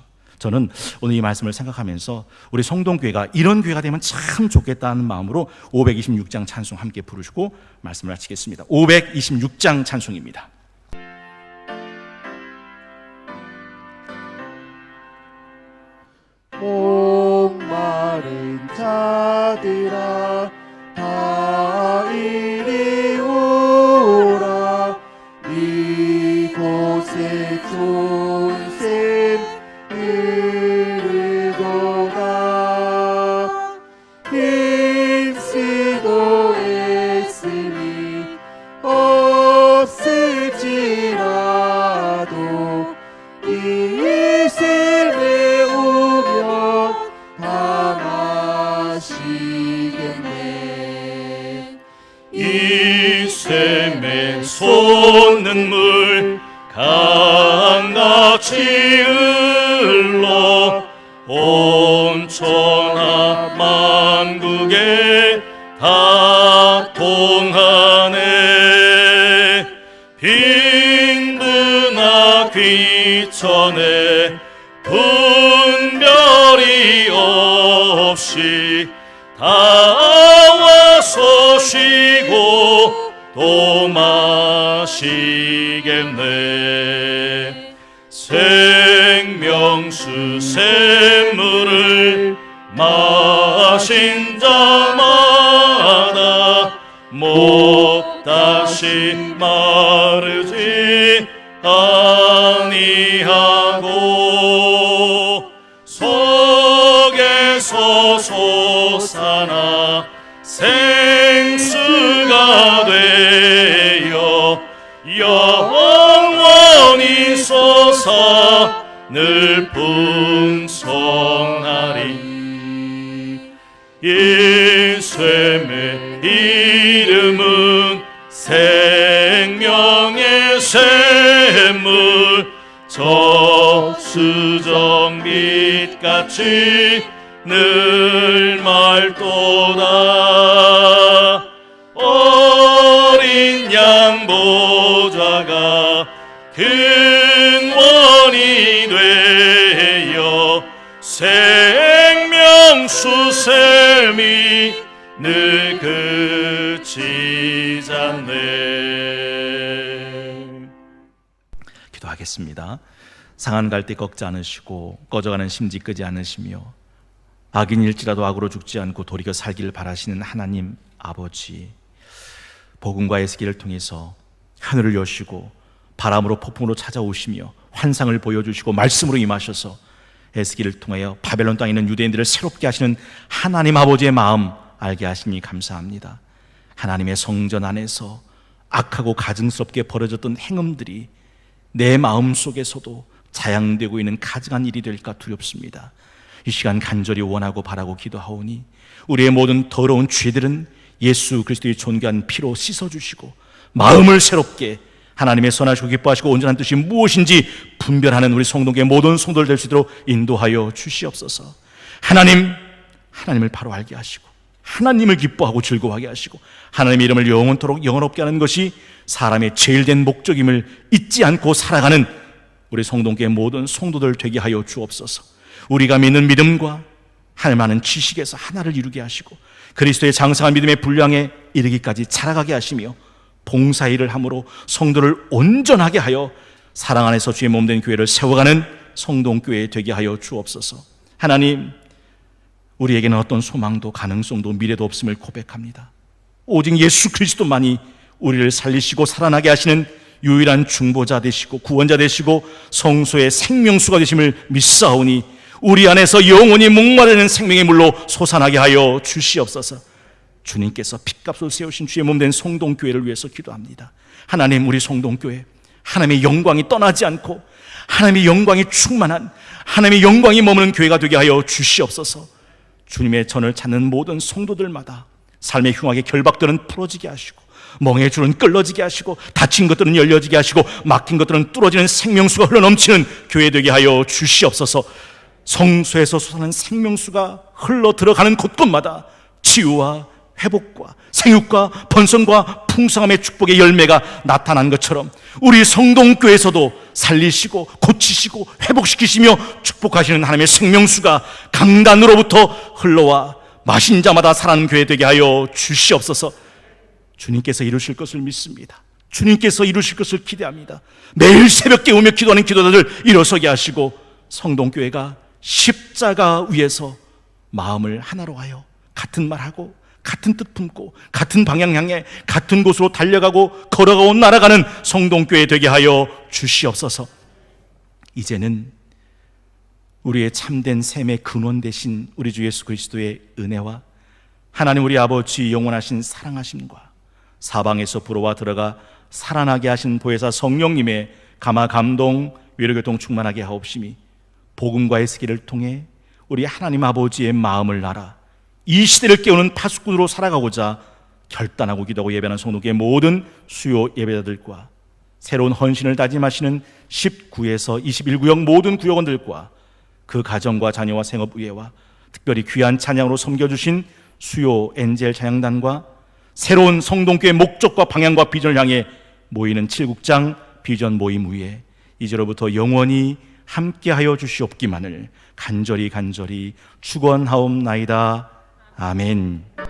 저는 오늘 이 말씀을 생각하면서 우리 성동교회가 이런 교회가 되면 참 좋겠다는 마음으로 526장 찬송 함께 부르시고 말씀을 마치겠습니다. 526장 찬송입니다. 목마른 자들아 다 이리 오라. 이곳에 좋은 샘 흐르도다. 힘쓰고 애쓰니 없을지라도 이 샘에 오면 다 마시겠네. 이 샘에 솟는 물 강같이 흘러 온 천하 만국에 다 통하네. 빈부나 귀천에 분별이 없이 다 와서 쉬고 또 마시겠네. 생명수 샘물을 마신 자마다 목 다시 마르지 아니하고 속에서 솟아나 생수가 되어 영원히 솟아 늘 풍성하리. 이 샘의 이름은 생명의 샘물. 적수정 빛같이 늘 맑도다. 어린 양 보좌가 근원이 되어 생명수 샘이 늘 그치지 않네. 기도하겠습니다. 상한 갈 때 꺾지 않으시고 꺼져가는 심지 끄지 않으시며 악인일지라도 악으로 죽지 않고 도리어 살기를 바라시는 하나님 아버지, 복음과 에스겔을 통해서 하늘을 여시고 바람으로 폭풍으로 찾아오시며 환상을 보여주시고 말씀으로 임하셔서 에스겔을 통하여 바벨론 땅에 있는 유대인들을 새롭게 하시는 하나님 아버지의 마음 알게 하시니 감사합니다. 하나님의 성전 안에서 악하고 가증스럽게 벌어졌던 행음들이 내 마음 속에서도 자양되고 있는 가증한 일이 될까 두렵습니다. 이 시간 간절히 원하고 바라고 기도하오니 우리의 모든 더러운 죄들은 예수 그리스도의 존귀한 피로 씻어주시고 마음을 새롭게 하나님의 선하시고 기뻐하시고 온전한 뜻이 무엇인지 분별하는 우리 성도의 모든 성도들 될 수 있도록 인도하여 주시옵소서. 하나님을 바로 알게 하시고 하나님을 기뻐하고 즐거워하게 하시고 하나님의 이름을 영원토록 영원롭게 하는 것이 사람의 제일 된 목적임을 잊지 않고 살아가는 우리 성도의 모든 성도들 되게 하여 주옵소서. 우리가 믿는 믿음과 하나님 아는 지식에서 하나를 이루게 하시고 그리스도의 장성한 믿음의 분량에 이르기까지 자라가게 하시며 봉사일을 함으로 성도를 온전하게 하여 사랑 안에서 주의 몸된 교회를 세워가는 성동교회 되게 하여 주옵소서. 하나님, 우리에게는 어떤 소망도 가능성도 미래도 없음을 고백합니다. 오직 예수 그리스도만이 우리를 살리시고 살아나게 하시는 유일한 중보자 되시고 구원자 되시고 성소의 생명수가 되심을 믿사오니 우리 안에서 영원히 목마르는 생명의 물로 솟아나게 하여 주시옵소서. 주님께서 핏값으로 세우신 주의 몸된 성동교회를 위해서 기도합니다. 하나님, 우리 성동교회 하나님의 영광이 떠나지 않고 하나님의 영광이 충만한 하나님의 영광이 머무는 교회가 되게 하여 주시옵소서. 주님의 전을 찾는 모든 성도들마다 삶의 흉악의 결박들은 풀어지게 하시고 멍해 줄은 끌어지게 하시고 닫힌 것들은 열려지게 하시고 막힌 것들은 뚫어지는 생명수가 흘러넘치는 교회 되게 하여 주시옵소서. 성소에서 솟아나는 생명수가 흘러 들어가는 곳곳마다 치유와 회복과 생육과 번성과 풍성함의 축복의 열매가 나타난 것처럼 우리 성동교에서도 살리시고 고치시고 회복시키시며 축복하시는 하나님의 생명수가 강단으로부터 흘러와 마신 자마다 살아나는 교회 되게 하여 주시옵소서. 주님께서 이루실 것을 믿습니다. 주님께서 이루실 것을 기대합니다. 매일 새벽 깨우며 기도하는 기도자들 일어서게 하시고 성동교회가 십자가 위에서 마음을 하나로 하여 같은 말하고 같은 뜻 품고 같은 방향 향해 같은 곳으로 달려가고 걸어가고 날아가는 성동교회 되게 하여 주시옵소서. 이제는 우리의 참된 샘의 근원 되신 우리 주 예수 그리스도의 은혜와 하나님 우리 아버지 영원하신 사랑하심과 사방에서 불어와 들어가 살아나게 하신 보혜사 성령님의 감화 감동 위로교통 충만하게 하옵심이 복음과의 세계를 통해 우리 하나님 아버지의 마음을 알아 이 시대를 깨우는 파수꾼으로 살아가고자 결단하고 기도하고 예배하는 성도교의 모든 수요 예배자들과 새로운 헌신을 다짐하시는 19에서 21구역 모든 구역원들과 그 가정과 자녀와 생업의회와 특별히 귀한 찬양으로 섬겨주신 수요 엔젤 찬양단과 새로운 성동교의 목적과 방향과 비전을 향해 모이는 칠국장 비전 모임 위에 이제로부터 영원히 함께하여 주시옵기만을 간절히 축원하옵나이다. 아멘.